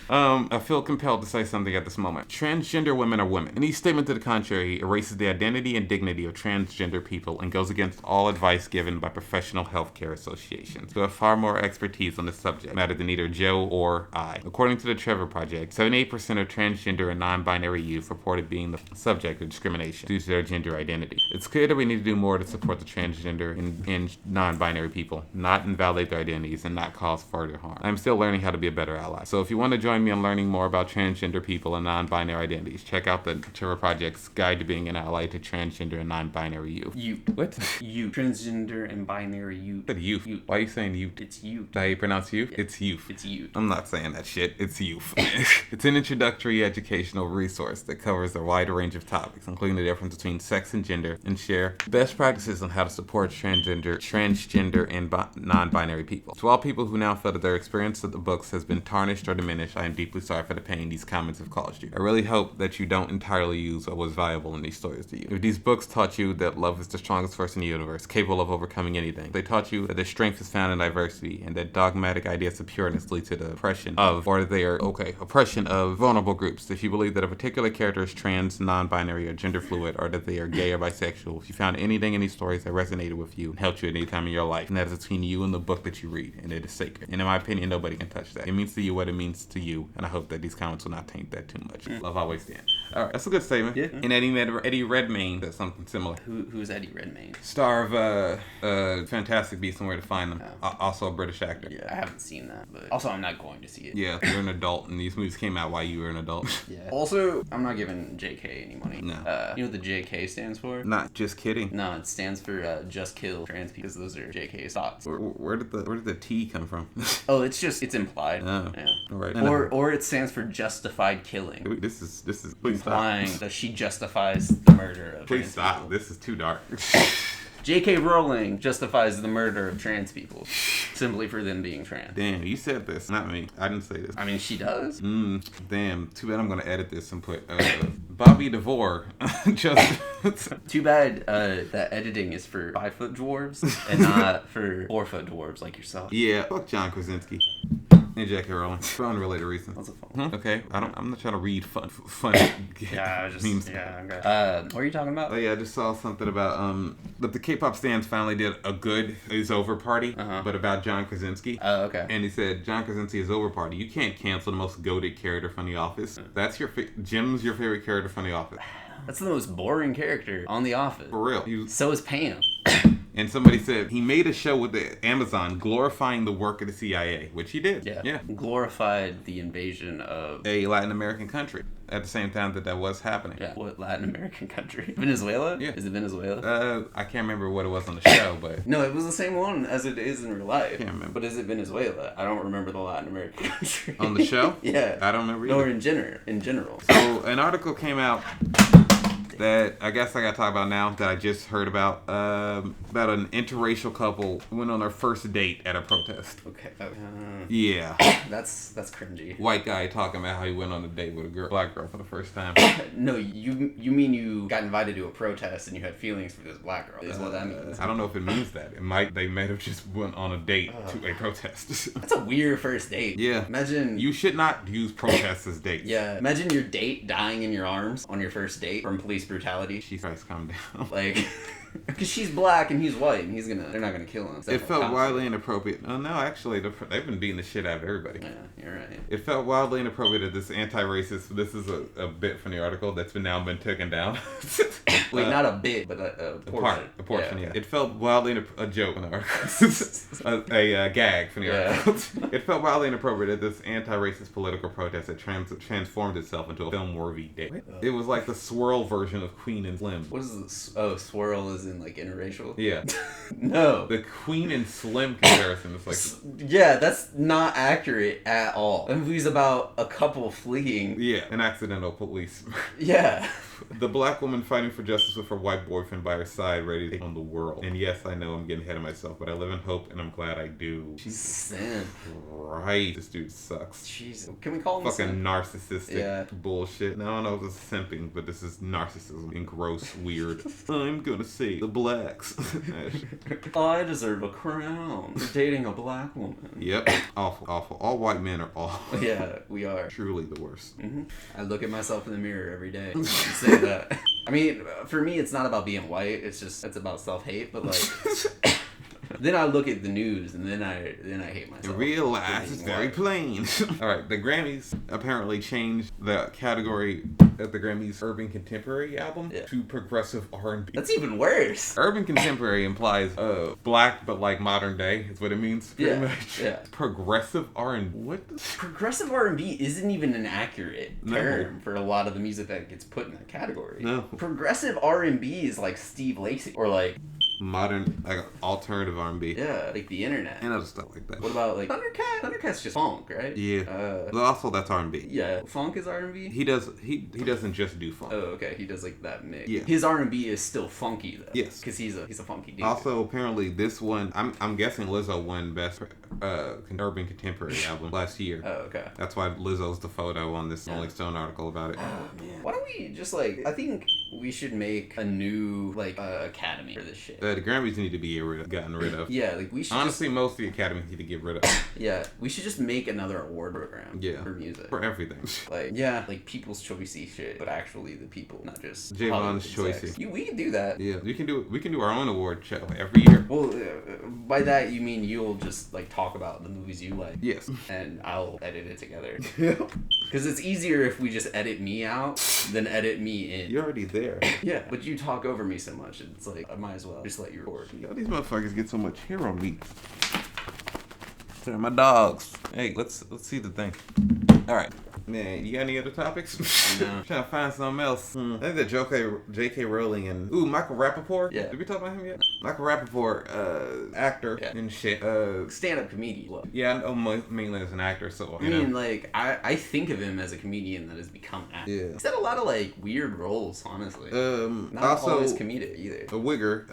I feel compelled to say something at this moment. Transgender women are women. Any statement to the contrary erases the identity and dignity of transgender people and goes against all advice given by professional healthcare associations who have far more expertise on the subject matter than either Joe or I. According to the Trevor Project, 78% of transgender and non-binary youth reported being the subject of discrimination due to their gender identity. It's clear that we need to do more to support the transgender and non-binary people, not invalidate their identities and not cause further harm. I'm still learning how to be a better ally. So if you want to join me on learning more about transgender people and non-binary identities, check out the Trevor Project's Guide to Being an Ally to Transgender and Non-Binary Youth. You. What? You. Transgender and binary youth. But youth. Why are you saying youth? It's youth. Is that how you pronounce youth? Yeah. It's youth. It's youth. I'm not saying that shit. It's youth. It's an introductory educational resource that covers a wide range of topics, including the difference between sex and gender, and share best practices on how to support transgender and non-binary people. To all people who now feel that their experience of the books has been tarnished or diminished, I am deeply sorry for the pain these comments have caused you. I really hope that you don't entirely use what was valuable in these stories to you. If these books taught you that love is the strongest force in the universe, capable of overcoming anything, they taught you that the strength is found in diversity, and that dogmatic ideas of pureness lead to the oppression of vulnerable groups. If you believe that a particular character is trans, non-binary, or gender fluid, or that they are gay or bisexual, if you found anything in these stories that resonated with you and helped you at any time in your life, and that is between you and the book that you read, and it is sacred. And in my opinion, nobody can touch that. It means to you what it means to you, and I hope that these comments will not taint that too much. Love always stand. All right, that's a good statement. Yeah. And Eddie Redmayne does something similar. Who's Eddie Redmayne? Star of Fantastic Beasts and Where to Find Them. Also a British actor. Yeah, I haven't seen that, but also I'm not going to see it. Yeah, you're an adult, and these movies came out while you were an adult. Yeah. Also, I'm not giving JK any money. No. You know what the JK stands for? Not just kidding. No, it stands for just kill trans people, because those are JK's thoughts. Where did the T come from? Oh, it's implied. Oh. Yeah. All right. Or it stands for justified killing. This is please implying stop. that she justifies the murder of Please trans stop. people. This is too dark. J.K. Rowling justifies the murder of trans people simply for them being trans. Damn, you said this, not me. I didn't say this. I mean, she does. Damn. Too bad I'm gonna edit this and put Bobby DeVore. Just. Too bad that editing is for 5-foot dwarves and not for 4-foot dwarves like yourself. Yeah. Fuck John Krasinski. And J.K. Rowling. For unrelated reasons. What's a phone? Okay. I'm not trying to read fun Yeah, memes. Yeah, okay. What are you talking about? Oh yeah, I just saw something about that the K-pop stands finally did a good is over party, but about John Krasinski. Oh, okay. And he said John Krasinski is over party. You can't cancel the most goated character from The Office. That's Jim's your favorite character from The Office. That's the most boring character on The Office. For real. So is Pam. And somebody said he made a show with the Amazon glorifying the work of the CIA, which he did. Yeah. Glorified the invasion of a Latin American country at the same time that was happening. Yeah. What Latin American country? Venezuela? Yeah. Is it Venezuela? I can't remember what it was on the show, but no, it was the same one as it is in real life. Can't remember. But is it Venezuela? I don't remember the Latin American country. On the show? Yeah. I don't remember either. Or in general. So an article came out that I guess I gotta talk about now that I just heard about an interracial couple who went on their first date at a protest. Okay. Yeah. That's cringy. White guy talking about how he went on a date with a black girl for the first time. No, you mean you got invited to a protest and you had feelings for this black girl? Is what that means. I don't know if it means that. They might have just went on a date to a protest. That's a weird first date. Yeah. Imagine you should not use protests as dates. Yeah. Imagine your date dying in your arms on your first date from police brutality. Jesus, calm down. Like, because she's black and he's white and they're not gonna kill him. It felt wildly inappropriate. Oh no, actually, they've been beating the shit out of everybody. Yeah, you're right. It felt wildly inappropriate that this anti-racist. This is a bit from the article that's now been taken down. Wait, not a bit, but a portion. A portion, yeah. It felt wildly a joke in the article. a gag from the article. It felt wildly inappropriate that this anti-racist political protest had transformed itself into a film-worthy date. It was like the swirl version of Queen and Slim. What is this? Oh, swirl is in like interracial? Yeah. No. The Queen and Slim comparison is like... Yeah, that's not accurate at all. The movie's about a couple fleeing. Yeah, an accidental police. Yeah. The black woman fighting for justice with her white boyfriend by her side, ready to take on the world. And yes, I know I'm getting ahead of myself, but I live in hope, and I'm glad I do. Simp. Right. This dude sucks. Jesus. Can we call him fucking simp? Narcissistic bullshit. Now, I don't know if it's simping, but this is narcissism and gross, weird. I'm gonna say the blacks. I deserve a crown for dating a black woman. Yep. Awful. Awful. All white men are awful. Yeah, we are. Truly the worst. Mm-hmm. I look at myself in the mirror every day and say that. I mean, for me, it's not about being white. It's about self-hate. But like, then I look at the news and then I hate myself. And realize it's very plain. All right, the Grammys apparently changed the category at the Grammys Urban Contemporary album to progressive R&B. That's even worse. Urban Contemporary implies black but like modern day is what it means pretty much. Yeah. Progressive R&B. What? Progressive R&B isn't even an accurate term for a lot of the music that gets put in that category. No. Progressive R&B is like Steve Lacy or like modern, like alternative R&B. Yeah, like the internet. And other stuff like that. What about like Thundercat? Thundercat's just funk, right? Yeah. But also that's R&B. Yeah, funk is R&B. He doesn't just do funk. Oh, okay. He does like that mix. Yeah. His R&B is still funky though. Yes. Because he's a funky dude. Also, apparently, this one I'm guessing Lizzo won best urban contemporary album last year. Oh, okay. That's why Lizzo's the photo on this Rolling Stone article about it. Oh man. Why don't we just like? I think we should make a new like academy for this shit. The Grammys need to be gotten rid of. Yeah, like we should. Honestly, most of the academies need to get rid of. Yeah, we should just make another award program. Yeah. For music. For everything. Like yeah, like People's Choicey shit, but actually the people, not just Javon's Choicey. We can do that. Yeah, we can do our own award show every year. Well, by that you mean you'll just like talk about the movies you like. Yes. And I'll edit it together. Yeah. Because it's easier if we just edit me out than edit me in. You're already there. Yeah, but you talk over me so much, it's like I might as well just let you record. Yo, these motherfuckers get so much hair on me. They're my dogs. Hey, let's see the thing. All right. Man, you got any other topics? No. Trying to find something else. I think that J.K. Rowling and Michael Rappaport. Yeah. Did we talk about him yet? Michael Rappaport, actor and shit. Stand-up comedian. Look. Yeah, I know mainly as an actor, so I mean, like I think of him as a comedian that has become an actor. Yeah. He's had a lot of like weird roles, honestly. Not also always comedic either. a wigger.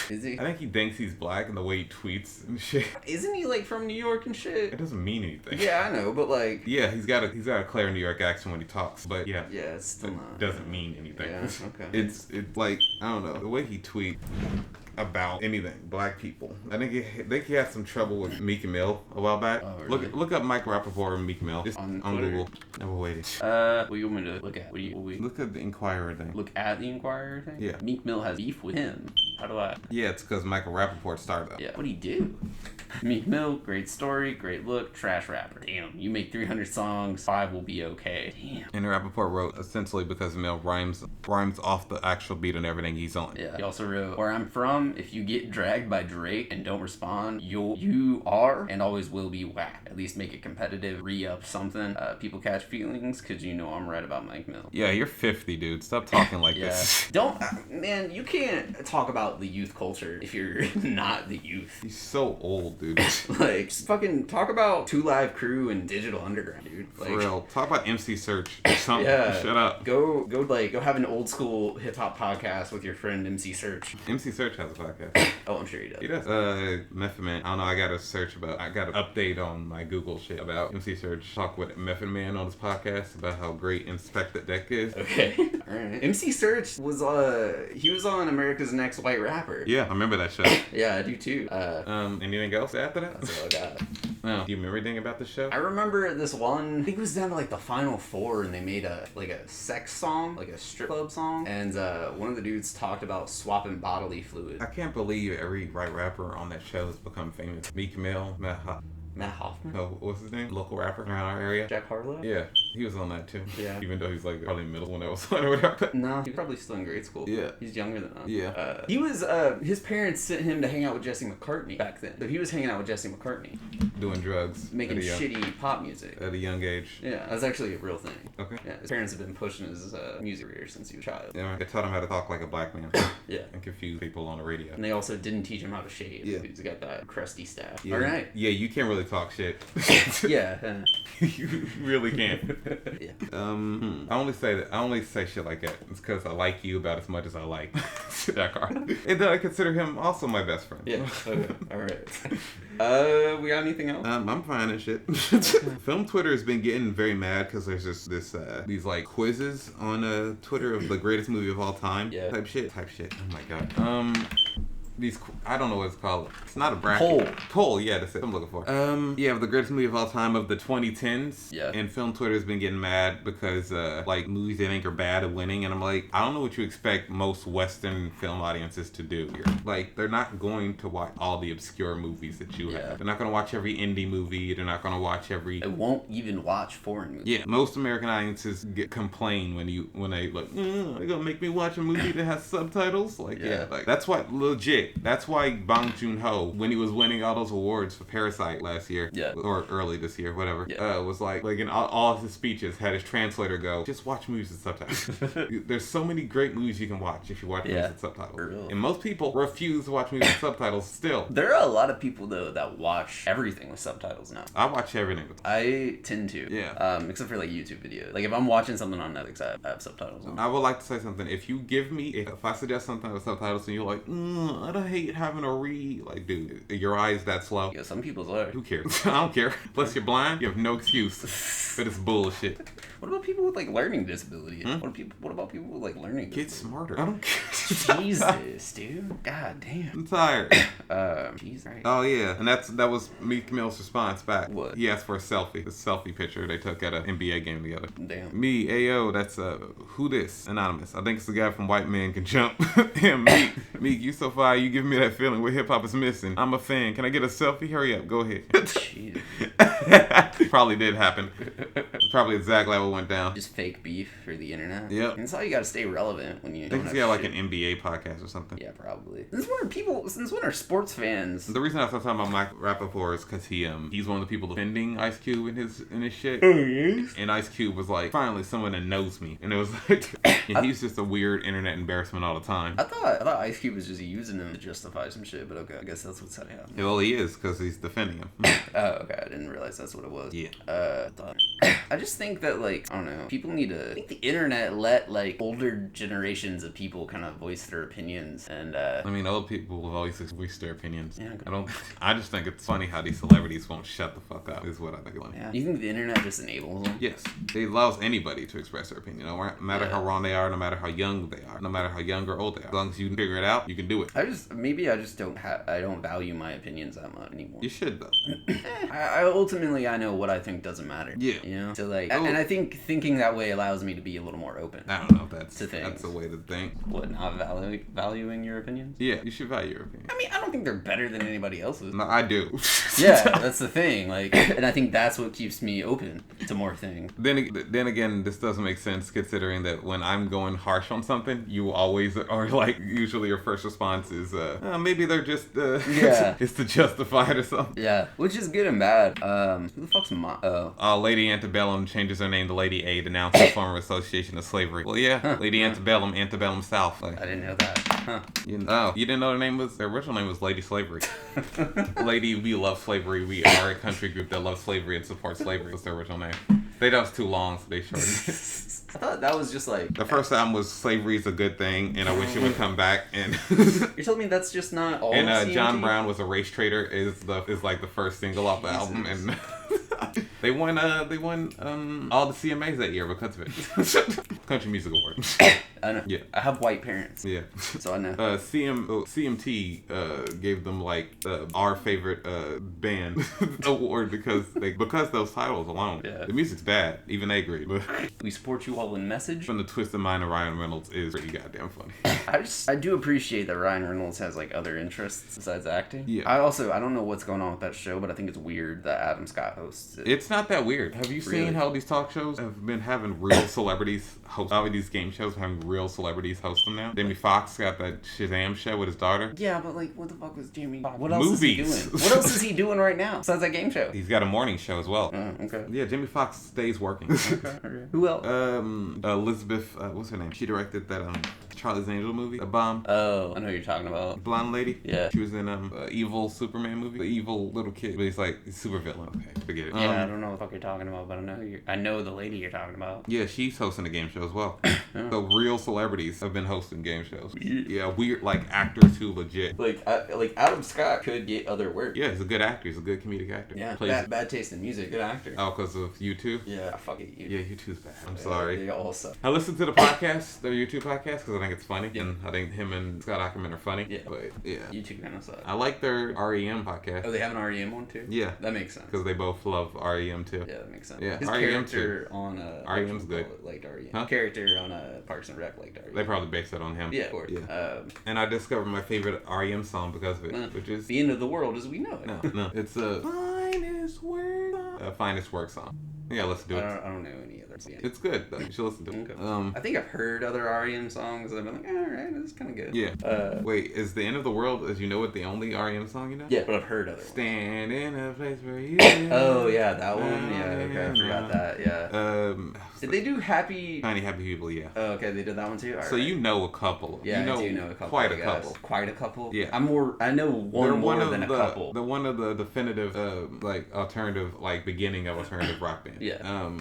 Is he? I think he thinks he's black in the way he tweets and shit. Isn't he like from New York and shit? It doesn't mean anything. Yeah, I know, but like. Yeah, he's got a clear New York accent when he talks, but yeah. Yeah, it's still not. Doesn't mean anything. Yeah, okay. It's like, I don't know, the way he tweets about anything, black people. I think he had some trouble with Meek Mill a while back. Oh, really? Look up Mike Rappaport and Meek Mill just On on Twitter? Google. Never waited. What do you want me to look at? What do we Look at the Inquirer thing. look at the Inquirer thing? Yeah. Meek Mill has beef with him. How do I? Yeah, it's because Michael Rappaport started that. Yeah. What'd he do? Meek Mill, great story, great look, trash rapper. Damn, you make 300 songs, 5 will be okay. Damn. And Rappaport wrote essentially because Mill rhymes off the actual beat and everything he's on. Yeah. He also wrote, "Where I'm from, if you get dragged by Drake and don't respond, you are and always will be whack. At least make it competitive, re-up something. People catch feelings, cause you know I'm right about Meek Mill." Yeah, you're 50, dude. Stop talking like Yeah. this. Don't, man, you can't talk about the youth culture if you're not the youth. He's so old, dude. Like, just fucking talk about Two Live Crew and Digital Underground, dude. Like, For real. Talk about MC Search or something. Yeah. Shut up. Go have an old school hip hop podcast with your friend MC Search. MC Search has a podcast. Oh, I'm sure he does. He does. Method Man. I don't know. I got to update on my Google shit about MC Search. Talk with Method Man on his podcast about how great Inspect the Deck is. Okay. Alright. MC Search was he was on America's Next White Rapper. Yeah, I remember that show. Yeah, I do too. Anything else after that? That's all I got. No. Do you remember anything about the show? I remember this one, I think it was down to like the final 4 and they made a sex song, like a strip club song, and one of the dudes talked about swapping bodily fluid. I can't believe every white rapper on that show has become famous. Meek Mill, Matt Hoffman? no, what's his name? Local rapper around our area. Jack Harlow? Yeah, he was on that too. Yeah. Even though he's like probably middle when that was on or whatever. No, he's probably still in grade school. Yeah. He's younger than us. Yeah. He was, his parents sent him to hang out with Jesse McCartney back then. So he was hanging out with Jesse McCartney. Doing drugs. Making at a young, shitty pop music. At a young age. Yeah, that's actually a real thing. Okay. Yeah, his parents have been pushing his music career since he was a child. Yeah, they taught him how to talk like a black man. Yeah. And confuse people on the radio. And they also didn't teach him how to shave. Yeah. He's got that crusty staff. Yeah. All right. Yeah, you can't really talk shit. Yeah. You really can't. Yeah. I only say shit like that. It's because I like you about as much as I like that car. And then I consider him also my best friend. Yeah. Okay. All right. We got anything else? I'm fine and shit. Film Twitter has been getting very mad because there's just these like quizzes on Twitter of the greatest movie of all time. Yeah. Type shit. Oh my god. I don't know what it's called. It's not a bracket. Poll, yeah, that's it. I'm looking for. Yeah, the greatest movie of all time of the 2010s. Yeah. And Film Twitter has been getting mad because like movies they think are bad are winning, and I'm like, I don't know what you expect most Western film audiences to do here. Like, they're not going to watch all the obscure movies that you have. They're not going to watch every indie movie. They're not going to watch every. I won't even watch foreign movies. Yeah, most American audiences complain when they like, they're gonna make me watch a movie that has subtitles. Like, yeah, like that's what legit. shit. That's why Bong Joon-ho, when he was winning all those awards for Parasite last year, or early this year, whatever, was like in all of his speeches, had his translator go, just watch movies with subtitles. There's so many great movies you can watch if you watch movies with subtitles. And most people refuse to watch movies with subtitles still. There are a lot of people, though, that watch everything with subtitles now. I watch everything with I tend to. Yeah. Except for, like, YouTube videos. Like, if I'm watching something on Netflix, I have subtitles on. I would like to say something. If you give me, if I suggest something with subtitles and you're like, I don't hate having to read, like, dude, your eyes that slow. Yeah, some people's are. Who cares? I don't care. Plus, you're blind. You have no excuse for this bullshit. What about people with, like, learning disabilities? What about people with, like, learning Get smarter. I don't care. Jesus, dude. God damn. I'm tired. Jesus. Right. Oh, yeah. And that was Meek Mill's response back. What? He asked for a selfie. The selfie picture they took at an NBA game together. Damn. Me, Ayo, that's, who this? Anonymous. I think it's the guy from White Man Can Jump. Him, Meek, you so fire. You giving me that feeling where hip-hop is missing. I'm a fan. Can I get a selfie? Hurry up. Go ahead. Jesus. Probably did happen. It's probably exactly how it went down. Just fake beef for the internet. Yep. And that's how you gotta stay relevant when you. I think he's got like an NBA podcast or something. Yeah, probably. Since when are sports fans? The reason I was talking about Mike Rappaport is because he's one of the people defending Ice Cube in his shit. Oh yes. And Ice Cube was like, finally someone that knows me. And it was like, and he's just a weird internet embarrassment all the time. I thought Ice Cube was just using him to justify some shit, but okay, I guess that's what's happening. Well, he is because he's defending him. Oh, okay. I didn't realize that's what it was. Yeah. I just think that, like, I don't know, people need to. I think the internet let, like, older generations of people kind of voice their opinions, and I mean, old people have always voiced their opinions. Yeah. I just think it's funny how these celebrities won't shut the fuck up. Is what I think is funny. Yeah. You think the internet just enables them? Yes, it allows anybody to express their opinion, no matter how wrong they are, no matter how young they are, no matter how young or old they are. As long as you figure it out, you can do it. I just don't value my opinions that much anymore. You should though. I ultimately I know what I think doesn't matter. Yeah. You know? So like, and I think thinking that way allows me to be a little more open. I don't know if that's a way to think. What, not valuing your opinions? Yeah, you should value your opinion. I mean, I don't think they're better than anybody else's. No, I do. Yeah, that's the thing. Like, and I think that's what keeps me open to more things. Then again, this doesn't make sense considering that when I'm going harsh on something, you always are like, usually your first response is, maybe they're just, it's to justify it or something. Yeah, which is good and bad. Who the fuck's Lady Antebellum changes her name to Lady A, denounced the former association of slavery. Well, yeah, Lady Antebellum South. Like, I didn't know that. Huh. You didn't know their original name was Lady Slavery. Lady, we love slavery. We are a country group that loves slavery and supports slavery. That's their original name. That was too long, so they shortened it. I thought that was just like... The first album was Slavery is a Good Thing, and I Wish It Would Come Back. And You're telling me that's just not all and John Brown Was a Race Traitor is like the first single off the album. And they won all the CMAs that year because of it. Country Music Awards. I know. Yeah. I have white parents. Yeah. So I know. CMT gave them like our favorite band award because those titles alone. Yeah. The music's bad. Even they agreed. We support you all in message. From the twisted mind of Ryan Reynolds is pretty goddamn funny. I do appreciate that Ryan Reynolds has like other interests besides acting. Yeah. I don't know what's going on with that show, but I think it's weird that Adam Scott hosts it. It's not that weird. Have you seen how these talk shows have been having real celebrities host all of these game shows, having real celebrities host them now? Jamie Foxx got that Shazam show with his daughter. Yeah, but like, what the fuck was Jamie Foxx? What else is he doing? What else is he doing right now besides that game show? He's got a morning show as well. Oh, okay. Yeah, Jamie Foxx stays working. Okay. Who else? Elizabeth, what's her name? She directed that Charlie's Angel movie, A Bomb. Oh, I know who you're talking about. Blonde lady. Yeah. She was in evil Superman movie. The evil little kid, but he's like super villain. Okay, forget it. Yeah, I don't know what the fuck you're talking about, but I know the lady you're talking about. Yeah, she's hosting a game show as well. So real celebrities have been hosting game shows. Yeah, weird like actors who legit. Like Adam Scott could get other work. Yeah, he's a good actor. He's a good comedic actor. Yeah. Bad taste in music. Good actor. Oh, because of U2? Yeah, I fuck it. Yeah, U2's bad. I'm sorry. They all suck. I listened to the podcast, the U2 podcast, because I think it's funny. Yeah. And I think him and Scott Ackerman are funny. Yeah. But yeah. U2 kind of suck. I like their REM podcast. Oh, they have an REM one too? Yeah. That makes sense. Because they both love REM too. Yeah, that makes sense. Yeah, his REM character too. on REM's good. Liked REM. Huh? Character on Parks and Rec liked REM. They probably based it on him. Yeah, of course. Yeah. And I discovered my favorite REM song because of it, which is The End of the World as We Know It. No, it's the Finest Work song. Yeah, let's do it. I don't know any other. It's good though. You should listen to it. Okay. I think I've heard other REM songs and I've been like, alright, this is kind of good. Yeah. Wait, is The End of the World, as you know it, the only REM song you know? Yeah, but I've heard other ones. Stand in a place where you live. Oh, yeah, that one? Yeah, okay, I forgot that, yeah. Did they do Happy... Tiny Happy People, yeah. Oh, okay, they did that one too? All so right. you know a couple. Yeah, you know, I do know a couple. Quite a couple. Quite a couple? Yeah. I know one than a couple. They're one of the definitive, like, alternative, like, beginning of alternative rock band. Yeah.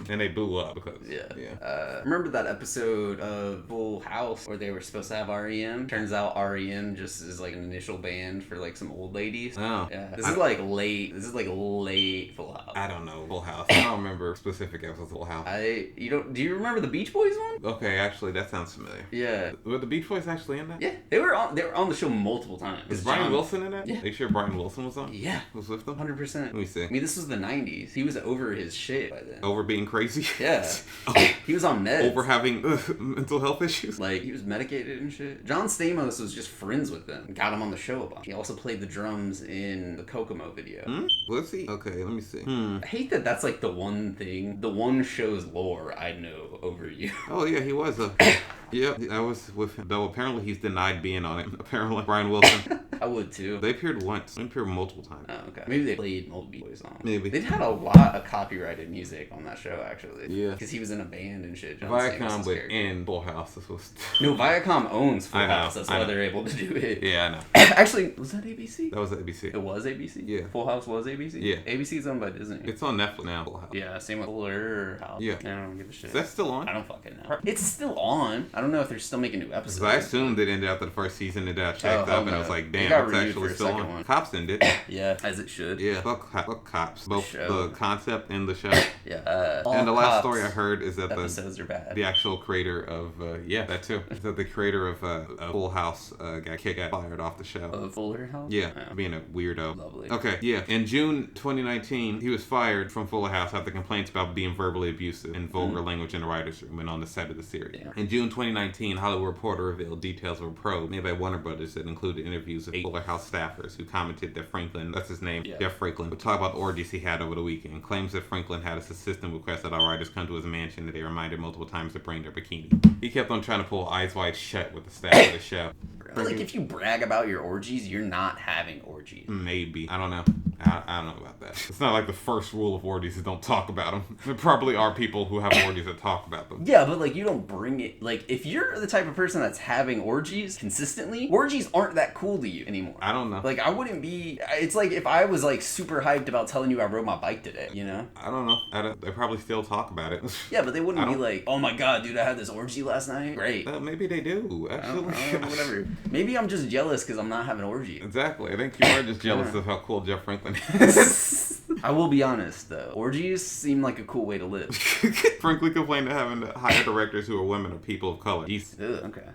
And they blew up because... Yeah. Remember that episode of Full House where they were supposed to have REM? Turns out REM just is like an initial band for like some old ladies. Oh. Yeah. This is like late Full House. I don't know Full House. I don't remember specific episodes of Full House. Do you remember the Beach Boys one? Okay, actually that sounds familiar. Yeah. Were the Beach Boys actually in that? Yeah. They were on the show multiple times. Is Brian Wilson in that? Yeah. Are you sure Brian Wilson was on? Yeah. Was with them? 100%. Let me see. I mean, this was the 90s. He was over his shit by then. Over being crazy? Yeah. He was on meds. Over having mental health issues? Like, he was medicated and shit. John Stamos was just friends with them. Got him on the show a bunch. He also played the drums in the Kokomo video. Was he? Okay, let me see. I hate that that's like the one show's lore I know over you. Oh, yeah, he was a... Yeah, I was with him. Though apparently he's denied being on it. Apparently, Brian Wilson. I would too. They appeared once. They appeared multiple times. Oh, okay. Maybe they played multiple Beach Boys songs. Maybe. They had a lot of copyrighted music on that show, actually. Yeah. Because he was in a band and shit. John Viacom Stamos' would character. end Full House. This was... No, Viacom owns Full I know, House. That's why they're able to do it. Yeah, I know. Actually, was that ABC? That was ABC. It was ABC? Yeah. Full House was ABC? Yeah. ABC's owned by Disney. It's on Netflix now, Full House. Yeah, same with Fuller House. Yeah. I don't give a shit. Is that still on? I don't fucking know. It's still on. I don't know if they're still making new episodes. Because I assumed it ended after the first season, and I checked up, and I was like, damn, got it's renewed actually for a still second on. one. Cops ended. Yeah, as it should. Yeah, fuck Cops. Both show. the concept and the show. Yeah. And the last Cops story I heard is that episodes are bad. the actual creator of, that too. Is that the creator of Full House got fired off the show. Of Fuller House? Yeah, Oh. being a weirdo. Lovely. Okay, yeah. In June 2019, he was fired from Fuller House after complaints about being verbally abusive and vulgar language in the writer's room and on the set of the series. Yeah. In June 2019, Hollywood Reporter revealed details of a probe made by Warner Brothers that included interviews of 8 Fuller House staffers who commented that Franklin, that's his name, Yeah. Jeff Franklin, would talk about the orgies he had over the weekend. Claims that Franklin had his assistant request that all writers come to his mansion that they reminded multiple times to bring their bikini. He kept on trying to pull eyes wide shut with the staff of the show. I feel like if you brag about your orgies, you're not having orgies. Maybe. I don't know. I don't know about that. It's not like the first rule of orgies is don't talk about them. There probably are people who have orgies that talk about them. Yeah, but like you don't bring it. Like if you're the type of person that's having orgies consistently, orgies aren't that cool to you anymore. I don't know. Like I wouldn't be. It's like if I was like super hyped about telling you I rode my bike today, you know? I don't know. They probably still talk about it. Yeah, but they wouldn't be like, oh my god, dude, I had this orgy last night. Great. Maybe they do, actually. Whatever. Maybe I'm just jealous because I'm not having an orgy. Exactly. I think you are just jealous of how cool Jeff Franklin is. I will be honest though, orgies seem like a cool way to live. Franklin complained to having to hire directors who are women or people of color. He's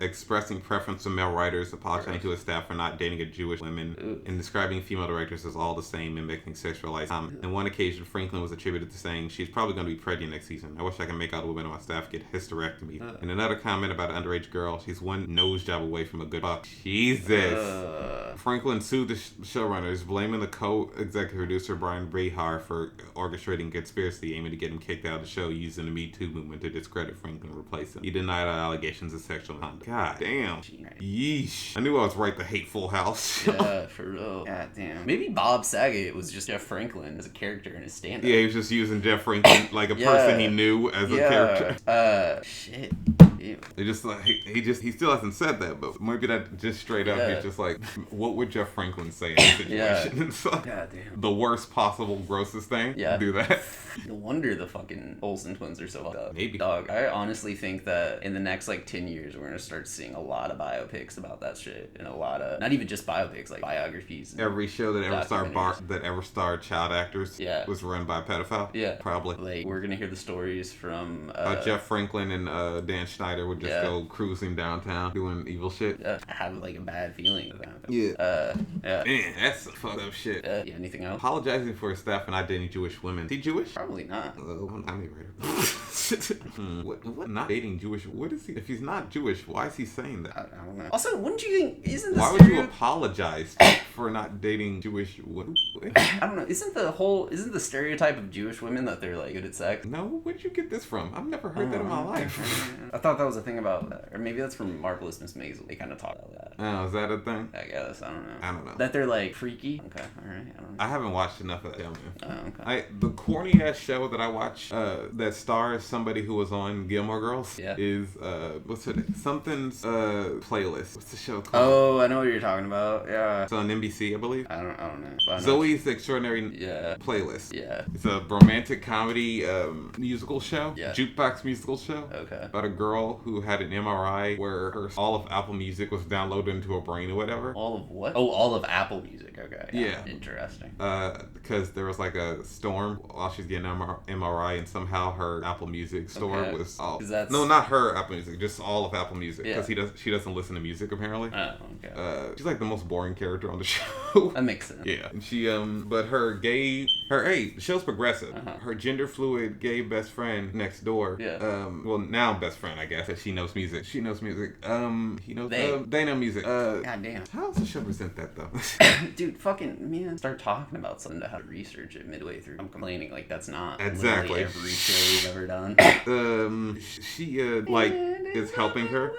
expressing preference to male writers, apologizing to his staff for not dating a Jewish women, and describing female directors as all the same and making sexualized comments. On one occasion, Franklin was attributed to saying, "She's probably going to be pregnant next season. I wish I could make all the women on my staff get hysterectomy." In another comment about an underage girl, she's one nose job away from a good fuck. Jesus. Franklin sued the showrunners, blaming the co-executive producer Brian Behar for orchestrating conspiracy aiming to get him kicked out of the show using the Me Too movement to discredit Franklin and replace him. He denied all allegations of sexual conduct. God damn. Yeesh. I knew I was right to hate Full House. Yeah, for real. God damn. Maybe Bob Saget was just Jeff Franklin as a character in his stand-up. Yeah, he was just using Jeff Franklin like a person he knew as a character. Shit. It just like he still hasn't said that, but maybe that just straight up he's just like, what would Jeff Franklin say in this situation? It's like, God damn. the worst possible, grossest thing. Yeah. Do that. No wonder the fucking Olsen twins are so fucked up. Maybe. Dog, I honestly think that in the next like 10 years we're gonna start seeing a lot of biopics about that shit, and a lot of not even just biopics, like biographies. Every show that ever starred child actors was run by a pedophile. Yeah. Probably. Like we're gonna hear the stories from Jeff Franklin and Dan Schneider Snyder would just go cruising downtown doing evil shit. Yeah, I have like a bad feeling about it. Yeah. Yeah. Man, that's fucked up shit. Yeah, anything else? Apologizing for his staff and not dating Jewish women. Is he Jewish? Probably not. I mean, what? Not dating Jewish? What is he? If he's not Jewish, why is he saying that? I don't know. Also, wouldn't you think? Isn't the why would you apologize for not dating Jewish? What? I don't know. Isn't the stereotype of Jewish women that they're like good at sex? No, where'd you get this from? I've never heard that in my life. I thought that was a thing about, or maybe that's from Marvelous Miss Maisel. They kind of talk about that. Oh, is that a thing? I guess. I don't know. I don't know. That they're like freaky. Okay, all right. I don't know. I haven't watched enough of that. Oh, okay. The corny ass show that I watch that stars somebody who was on Gilmore Girls is what's it? Something's playlist. What's the show called? Oh, I know what you're talking about. Yeah. It's on NBC, I believe. I don't know. Zoe's Extraordinary Playlist. Yeah. It's a romantic comedy musical show. Yeah. Jukebox musical show. Okay. About a girl who had an MRI where all of Apple Music was downloaded into her brain or whatever. All of what? Oh, all of Apple Music. Okay. Yeah. Interesting. Because there was like a storm while she's getting an MRI, and somehow her Apple Music store was all. No, not her Apple Music, just all of Apple Music. Because she doesn't listen to music apparently. Oh, okay. She's like the most boring character on the show. That makes sense. Yeah. And she but the show's progressive. Her gender fluid gay best friend next door. Yeah. Well, now best friend, I guess, that she knows music. He knows. They know music. God damn. How does the show present that though? Dude, fucking man, start talking about something to how to research it midway through. I'm complaining like that's not exactly literally every show we've ever done. She is helping her.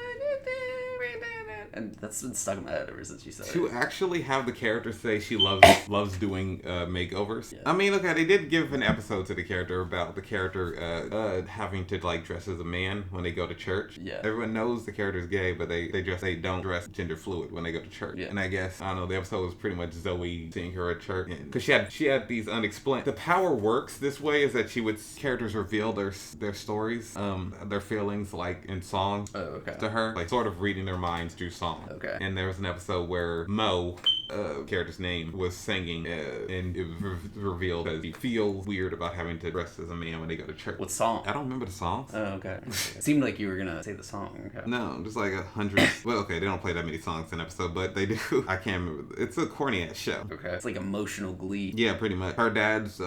And that's been stuck in my head ever since you said to it. actually have the character say she loves doing makeovers. Yeah. I mean, okay, they did give an episode to the character about the character having to like dress as a man when they go to church. Yeah. Everyone knows the character's gay, but they don't dress gender fluid when they go to church. Yeah. And I guess I don't know. The episode was pretty much Zoe seeing her at church because she had these unexplained. The power works this way is that characters reveal their stories, their feelings like in song. Oh, okay. To her, like sort of reading their minds through song. Okay. And there was an episode where Mo, character's name, was singing, and it revealed that he feels weird about having to dress as a man when they go to church. What song? I don't remember the songs. Oh, okay. It seemed like you were gonna say the song. Okay. No, just like 100. Well, okay, they don't play that many songs in an episode, but they do. I can't remember. It's a corny ass show. Okay. It's like emotional glee. Yeah, pretty much. Her dad's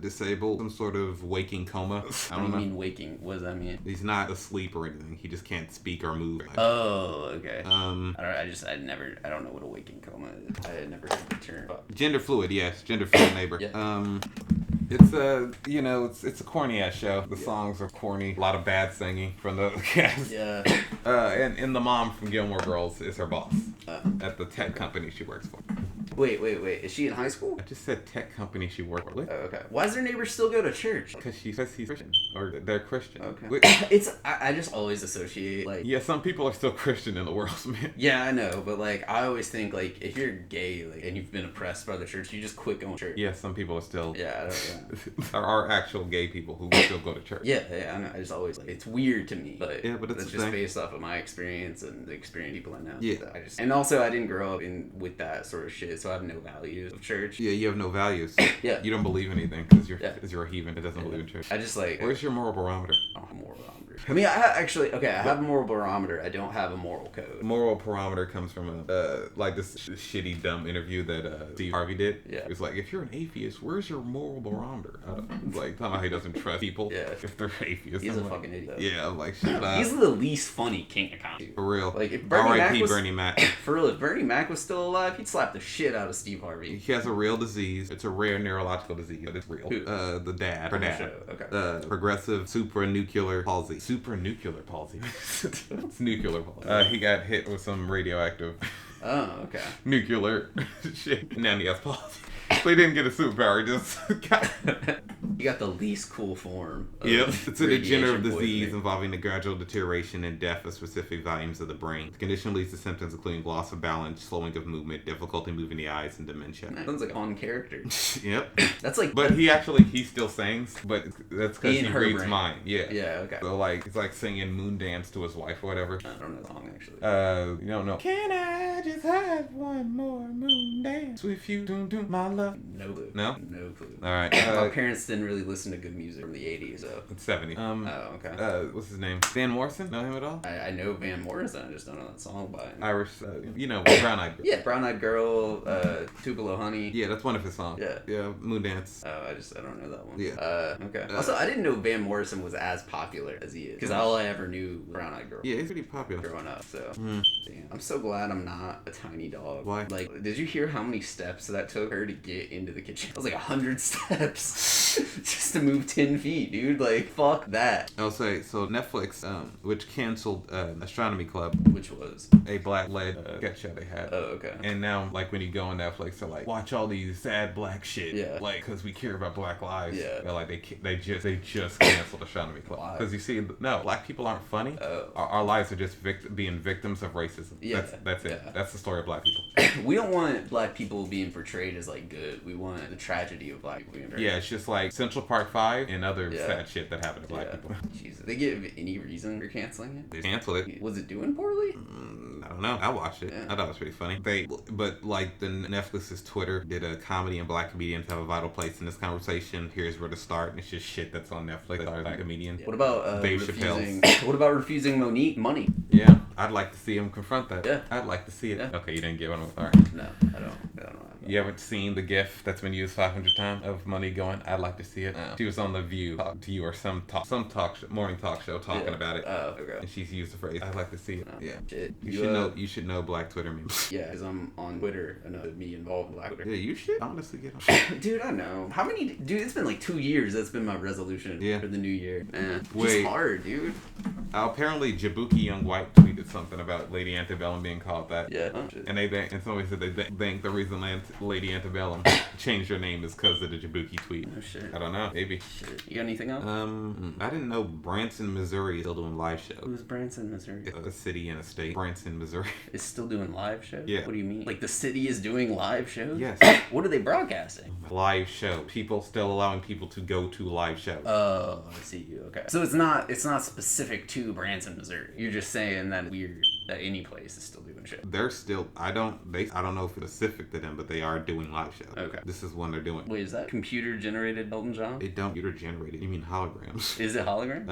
disabled, some sort of waking coma. I don't know. Mean waking? What does that mean? He's not asleep or anything. He just can't speak or move. Oh, okay. I don't know what a waking coma is. I had never heard the term. Gender fluid, yes. Gender fluid neighbor. Yeah. It's a corny ass show. The songs are corny. A lot of bad singing from the cast. Yeah. And the mom from Gilmore Girls is her boss at the tech company she works for. Wait. Is she in high school? I just said tech company she works for. Oh, okay. Why does her neighbor still go to church? Because she says he's Christian. Or they're Christian. Okay. I just always associate, like... Yeah, some people are still Christian in the world, man. Yeah, I know. But, like, I always think, like, if you're gay, like, and you've been oppressed by the church, you just quit going to church. Yeah, some people are still... Yeah, there are actual gay people who still go to church. Yeah, I know. I just always, like, it's weird to me. But it's just based off of my experience and the experience of people I know. Yeah. So and also, I didn't grow up with that sort of shit, so I have no values of church. Yeah, you have no values. Yeah. You don't believe anything because you're a heathen that doesn't believe in church. I just, like... Where's your moral barometer? I don't have a moral barometer. I mean, I have a moral barometer. I don't have a moral code. Moral barometer comes from like this shitty, dumb interview that Steve Harvey did. Yeah. It's like, if you're an atheist, where's your moral barometer? Like, talking about he doesn't trust people if they're atheists. He's a fucking idiot. Yeah, I'm like, shut up. He's the least funny king of comedy. For real. Like, if Bernie Mac. For real, if Bernie Mac was still alive, he'd slap the shit out of Steve Harvey. He has a real disease. It's a rare neurological disease, but it's real. Who? The dad. Her dad. Okay. Progressive supranuclear palsy. Supranuclear palsy. It's nuclear palsy. He got hit with some radioactive... Oh, okay. Nuclear shit. Now he has palsy. So he didn't get a superpower, he just got... You got the least cool form of it's a degenerative disease poisoning. involving the gradual deteration and death of specific volumes of the brain. The condition leads to symptoms including loss of balance, slowing of movement, difficulty moving the eyes, and dementia. That sounds like a fun character. Yep. That's like... But he still sings, but that's because he reads brain. mine. Yeah. Yeah, okay. So like, it's like singing Moon Dance to his wife or whatever. I don't know the song, actually. You don't know. Can I just have one more moon can dance with you, doom doom, my love. No clue. No? No clue. All right. My parents didn't really listen to good music from the 80s, so. It's 70. Oh, okay. What's his name? Van Morrison? Know him at all? I know Van Morrison, I just don't know that song by him. Irish, Brown Eyed Girl. Yeah, Brown Eyed Girl, Tupelo Honey. Yeah, that's one of his songs. Yeah. Yeah, Moondance. Oh, I don't know that one. Yeah. Okay. Also, I didn't know Van Morrison was as popular as he is, because all I ever knew was Brown Eyed Girl. Yeah, he's pretty popular. Growing up, so. Damn. I'm so glad I'm not a tiny dog. Why? Like, did you hear how many steps that took her to get into the kitchen? It was like 100 steps just to move 10 feet, dude. Like, fuck that. I'll say, so Netflix, which canceled Astronomy Club, Which was? a black-led sketch show they had. Oh, okay. And now, like, when you go on Netflix, they're like, watch all these sad black shit. Yeah. Like, because we care about black lives. Yeah. They're like, they just canceled Astronomy Club. Why? Because you see, no, black people aren't funny. Oh. Our lives are just being victims of racism. Yeah. That's it. Yeah. That's the story of black people. We don't want black people being portrayed as, like, good. We want the tragedy of black people being portrayed. Yeah, it's just like Central Park 5 and other Yeah. sad shit that happened to black people. Jesus. They give any reason for canceling it? They canceled it. Was it doing poorly? I don't know. I watched it. Yeah. I thought it was pretty funny. But like the Netflix's Twitter did a comedy and black comedians have a vital place in this conversation. Here's where to start. And it's just shit that's on Netflix. Black comedian. What about Dave refusing? What about refusing Monique money? Yeah, I'd like to see him confront that. Yeah. I'd like to see it. Yeah. Okay, you didn't get one. All right. No, I don't know. You haven't seen the GIF that's been used 500 times of money going? I'd like to see it. She was on The View, talk to you, or some talk show, morning talk show talking about it. Oh, okay. And she's used the phrase. I'd like to see it. Yeah. Shit. You should know black Twitter memes. Yeah, because I'm on Twitter. I know me involved in black Twitter. Yeah, you should honestly get on. Dude, I know. How many? Dude, it's been like 2 years. That's been my resolution for the new year. Wait. It's hard, dude. Apparently, Jabuki Young White tweeted something about Lady Antebellum being called that. Yeah. And somebody said they think the reason Lady Antebellum changed her name is because of the Jabuki tweet. Oh shit. I don't know. Maybe. Shit. You got anything else? I didn't know Branson, Missouri is still doing live shows. Who's Branson, Missouri? It's a city and a state. Branson, Missouri. Is still doing live shows? Yeah. What do you mean? Like the city is doing live shows? Yes. What are they broadcasting? Live show. People still allowing people to go to live shows. Oh, I see you. Okay. So it's not specific to Branson, Missouri. You're just saying that weird that any place is still doing shows. They're still. I don't know if it's specific to them, but they are doing live shows. Okay. This is one they're doing. Wait, is that computer generated Elton John? It don't computer generated. You mean holograms? Is it hologram?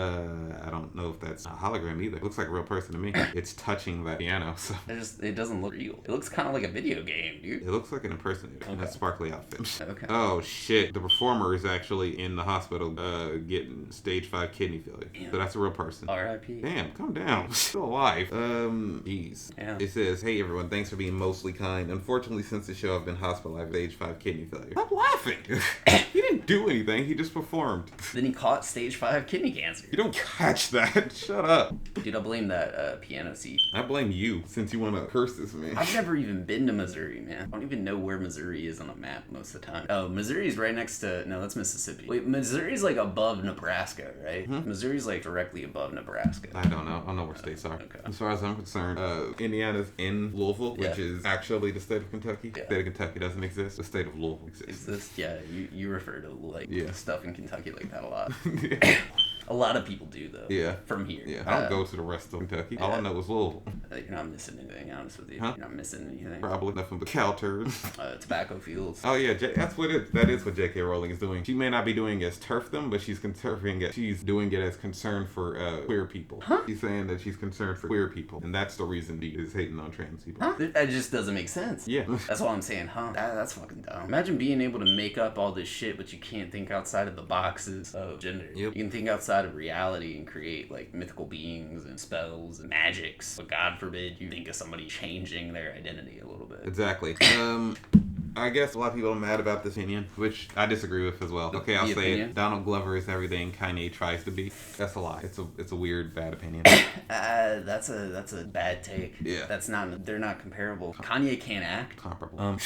I don't know if that's a hologram either. It looks like a real person to me. It's touching that piano, so. It doesn't look real. It looks kind of like a video game, dude. It looks like an impersonator in a sparkly outfit. Okay. Oh shit! The performer is actually in the hospital, getting stage 5 kidney failure. Damn. So that's a real person. R.I.P. Damn, calm down. Still alive. Jeez. Yeah. It says, "Hey everyone, thanks for being mostly kind. Unfortunately, since the show, I've been hospitalized with stage 5 kidney failure." Stop laughing. He didn't do anything. He just performed. Then he caught stage 5 kidney cancer. You don't catch that. Shut up. Dude, I blame that piano seat. I blame you since you want to curse this man. I've never even been to Missouri, man. I don't even know where Missouri is on a map most of the time. Oh, Missouri's right next to... No, that's Mississippi. Wait, Missouri's like above Nebraska, right? Missouri's like directly above Nebraska. I don't know. I don't know where states are. Okay. As far as I'm concerned, Indiana's in Louisville, which is actually the state of Kentucky. Yeah. The state of Kentucky doesn't exist. The state of Louisville exists. Is this... Yeah, you refer to like stuff in Kentucky like that a lot. Yeah. A lot of people do, though. Yeah. From here. Yeah. I don't go to the rest of Kentucky. All I know is Louisville. You're not missing anything, honest with you. Huh? You're not missing anything. Probably nothing but cow turds. Tobacco fields. Oh yeah, that's what it. That is what J.K. Rowling is doing. She may not be doing it as turf them, but she's doing it as concern for queer people. Huh? She's saying that she's concerned for queer people, and that's the reason she is hating on trans people. Huh? That just doesn't make sense. Yeah. That's all I'm saying, huh? That's fucking dumb. Imagine being able to make up all this shit, but you can't think outside of the boxes of gender. Yep. You can think outside of reality and create like mythical beings and spells and magics. But God forbid you think of somebody changing their identity a little bit. Exactly. I guess a lot of people are mad about this opinion, which I disagree with as well. Okay, I'll say it. Donald Glover is everything Kanye tries to be. That's a lie. It's a weird, bad opinion. That's a bad take. Yeah. They're not comparable. Kanye can't act. Comparable.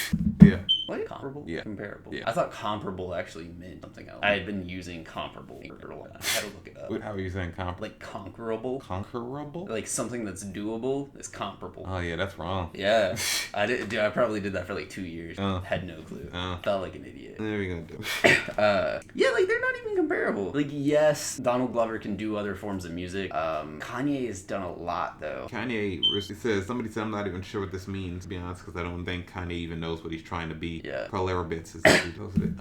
Yeah. What? Comparable? Yeah. Comparable. Yeah. I thought comparable actually meant something else. I had been using comparable for a while. I had to look it up. How are you saying comparable? Like conquerable. Conquerable? Like something that's doable is comparable. Oh yeah, that's wrong. Yeah. I probably did that for like 2 years. Had no clue. Felt like an idiot. There we go. Yeah, like they're not even comparable. Like, yes, Donald Glover can do other forms of music. Kanye has done a lot though. Kanye says, somebody said, I'm not even sure what this means, to be honest, because I don't think Kanye even knows what he's trying to be. Yeah. Carlera Bits is what he posted it.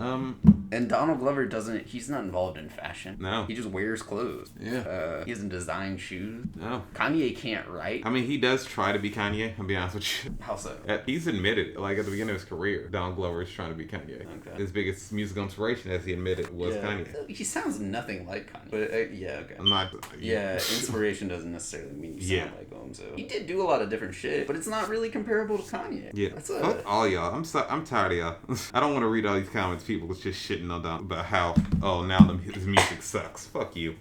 And Donald Glover he's not involved in fashion. No. He just wears clothes. Yeah. He doesn't design shoes. No. Kanye can't write. I mean, he does try to be Kanye, I'll be honest with you. How so? He's admitted, like at the beginning of his career, Donald Glover is trying to be Kanye. Okay. His biggest musical inspiration, as he admitted, was Kanye. He sounds nothing like Kanye. But yeah, okay. I'm not. Yeah, inspiration doesn't necessarily mean you sound like him. So he did do a lot of different shit, but it's not really comparable to Kanye. Yeah. Fuck all y'all. I'm tired of y'all. I don't want to read all these comments. People was just shitting on Donald about how his music sucks. Fuck you.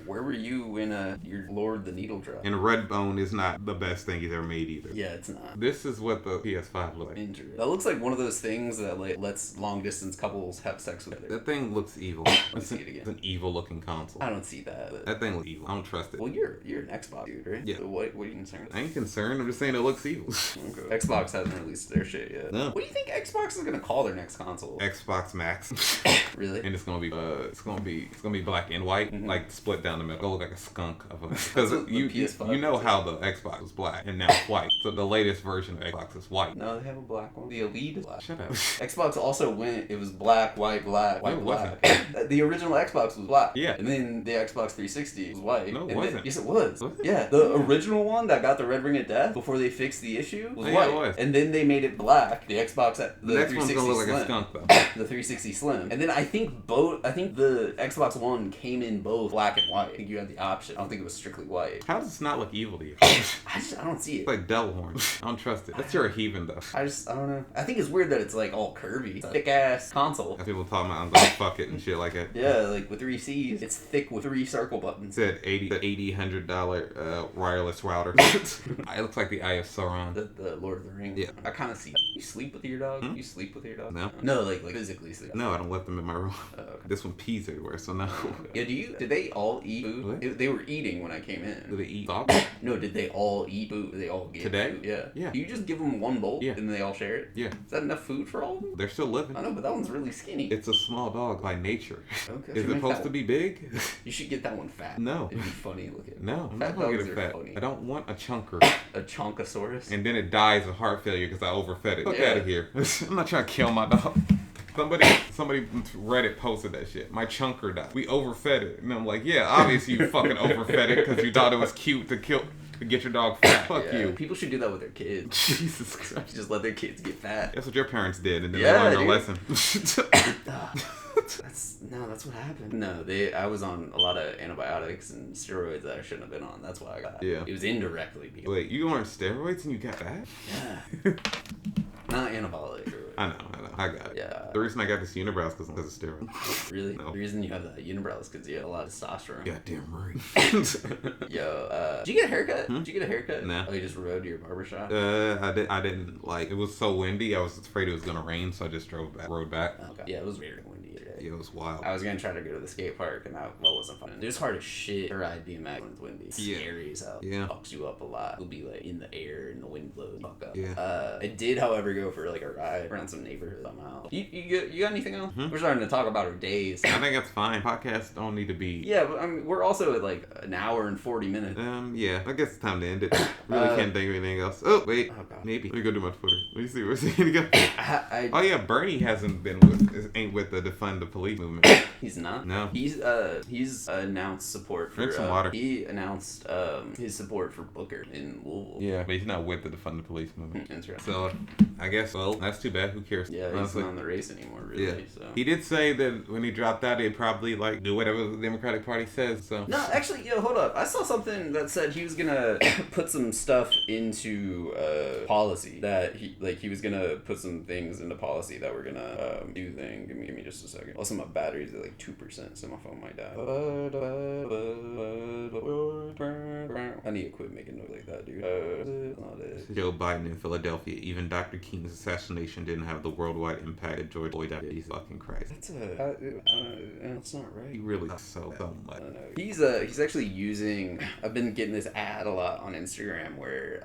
Where were you when your Lord the Needle dropped? And Redbone is not the best thing he's ever made either. Yeah, it's not. This is what the PS5 looks like. Interesting. That looks like one of those things that like lets long distance couples have sex with each other. That thing looks evil. See it again. It's an evil looking console. I don't see that. But... That thing looks evil. I don't trust it. Well, you're an Xbox dude, right? Yeah. So what are you concerned with? I ain't concerned. I'm just saying it looks evil. Okay. Xbox hasn't released their shit yet. No. What do you think Xbox is gonna call their next console? Xbox Max. Really? And it's gonna be black and white, like split down the middle. It'll look like a skunk of a. Because you know how the Xbox was black and now it's white. So the latest version of Xbox is white. No, they have a black one. The Elite is black. Shut up. Xbox also went. It was black, white, black, white, No, it black. The original Xbox was black. Yeah. And then the Xbox 360 was white. No, it and wasn't. Then, yes, it was. Was it? Yeah. The original one that got the red ring of death before they fixed the issue was Yeah, white. it was. And then they made it black. The Xbox, the next 360 one's gonna look Slim. like a skunk though. The 360 Slim. And then I think the Xbox One came in both black and white. I think you had the option. I don't think it was strictly white. How does this not look evil to you? I don't see it. It's like devil horns. I don't trust it. That's your heathen though. I don't know. I think it's weird that it's like all curvy. It's a thick ass console. As people talking about, I'm gonna fuck it and shit like that. Yeah, like with 3 C's. It's thick with 3 circle buttons. Said $100 wireless router. It looks like the Eye of Sauron. The Lord of the Rings. Yeah. I kind of see. You sleep with your dog? You sleep with your dog? No. No, like physically sleep. No, I don't let them in my room. Oh, okay. This one pees everywhere, so no. Yeah, did they all eat food? What? They were eating when I came in. Do they eat salt? No, did they all eat food? Did they all get Today? food? Yeah. Yeah. Do you just give them one bowl? Yeah. And they all share it? Yeah. Is that enough food for all of them? They're still living. I know, but that one's really skinny. It's a small dog by nature. Okay. Is it supposed to be big? You should get that one fat. No. It'd be funny looking. No, I'm Fat not gonna dogs get are it fat. funny. I don't want a chunker. A chonkosaurus? And then it dies of heart failure because I overfed it. Fuck Yeah. out of here. I'm not trying to kill my dog. Somebody Reddit posted that shit. My chunker died. We overfed it. And I'm like, yeah, obviously you fucking overfed it because you thought it was cute to get your dog fat. Fuck you. People should do that with their kids. Jesus Christ. Just let their kids get fat. That's what your parents did, and then Yeah, they learned dude. a lesson. That's what happened. No, I was on a lot of antibiotics and steroids that I shouldn't have been on. That's why I got. Yeah. It was indirectly. Wait, you were on steroids and you got that? Yeah. Not anabolic. I know. I got it. Yeah. The reason I got this unibrow is because of steroids. Really? No. The reason you have that unibrow is because you have a lot of testosterone. Goddamn right. Yo, did you get a haircut? Did you get a haircut? Nah. Oh, you just rode to your barbershop? I didn't like. It was so windy. I was afraid it was gonna rain, so I just rode back. Okay. Yeah, it was very windy today. Yeah, it was wild. I was gonna try to go to the skate park, and that wasn't fun. It was hard as shit to ride BMX when it's windy. It's scary as hell. Yeah. It fucks you up a lot. You'll be like in the air, and the wind blows. Fuck up. Yeah. I did, however, go for like a ride around some neighborhood somehow. You got anything else? We're starting to talk about our days. I think that's fine. Podcasts don't need to be. Yeah, but I mean, we're also at like an hour and 40 minutes. Yeah. I guess it's time to end it. Really can't think of anything else. Oh wait. Oh, God. Maybe. Let me go do my Twitter. Let me see what's going go. Oh yeah, Bernie ain't with the defund the police movement. He's not. No. He's announced support for. Drink some water. He announced his support for Booker in Louisville. Yeah, but he's not with the defund the police movement. That's right. So I guess that's too bad. Who cares? Yeah, he's not in the race anymore, really. Yeah. So. He did say that when he dropped out, he'd probably like do whatever the Democratic Party says. So No, actually, hold up. I saw something that said he was gonna put some stuff into policy. That he was gonna put some things into policy that were gonna do things. Give me just a second. Also, my battery's at like 2%, so my phone might die. I need to quit making noise like that, dude. Joe Biden in Philadelphia. Even Dr. King's assassination didn't have the worldwide impact that George Floyd did. He's fucking Christ. That's not right. He really sucks so much. I don't know. He's actually using. I've been getting this ad a lot on Instagram where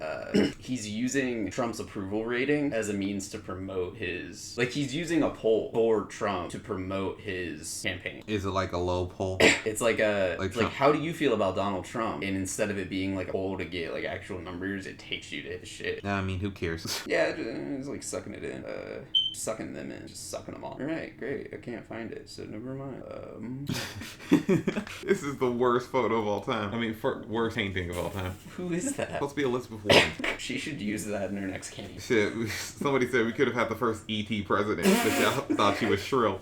he's using Trump's approval rating as a means to promote his. Like he's using a poll for Trump to promote his campaign. Is it like a low poll? It's like how do you feel about Donald Trump? And instead of it being like a poll to get like actual numbers, it takes you to his shit. Nah, I mean, who cares? Yeah, it's like sucking it in. Sucking them in. Just sucking them all. Alright, great. I can't find it, so never mind. This is the worst photo of all time. I mean, worst painting of all time. Who is that? Supposed to be Elizabeth Warren. She should use that in her next campaign. Shit, somebody said we could have had the first E.T. president, but y'all thought she was shrill.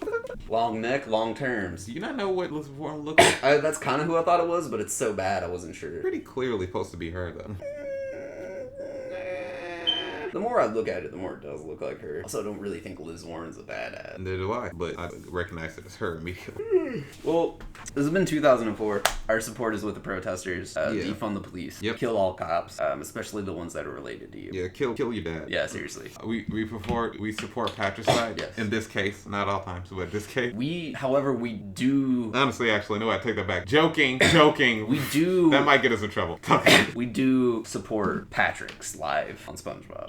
Long neck, long terms. Do you not know what Elizabeth Warren looked like? That's kind of who I thought it was, but it's so bad I wasn't sure. Pretty clearly supposed to be her, though. The more I look at it, the more it does look like her. Also, I don't really think Liz Warren's a bad ad. Neither do I, but I recognize it as her immediately. Well, this has been 2004. Our support is with the protesters. Defund the police. Yep. Kill all cops, especially the ones that are related to you. Yeah, kill your dad. Yeah, seriously. We support patricide. Yes. In this case, not all times, but this case. However, we do. Honestly, actually, no, I take that back. Joking. We do. That might get us in trouble. We do support Patrick's live on SpongeBob.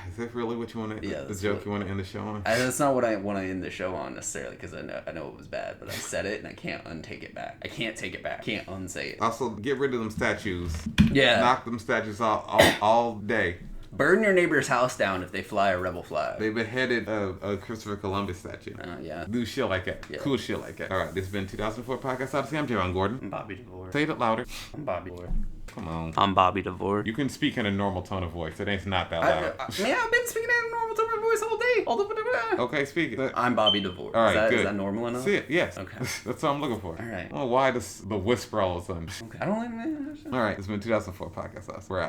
Is that really what you want to? Yeah, the joke you want to end the show on? That's not what I want to end the show on necessarily, because I know it was bad, but I said it and I can't untake it back. I can't take it back. I can't unsay it. Also, get rid of them statues. Yeah. Knock them statues off all day. Burn your neighbor's house down if they fly a rebel flag. They beheaded a Christopher Columbus statue. Yeah. Do shit like that. Yeah. Cool shit like that. All right, this has been 2004 Podcast Odyssey. I'm Javon Gordon. I'm Bobby DeVore. Say it louder. I'm Bobby DeVore. Come on. I'm Bobby DeVore. You can speak in a normal tone of voice. It ain't not that loud. Man, I've been speaking in a normal tone of voice all day. Okay, speak it. I'm Bobby DeVore. All right, good. Is that normal enough? See it, yes. Okay. That's what I'm looking for. All right. Well, why the whisper all of a sudden? Okay. I don't like that. All right, this has been 2004 Podcast Odyssey. We're out.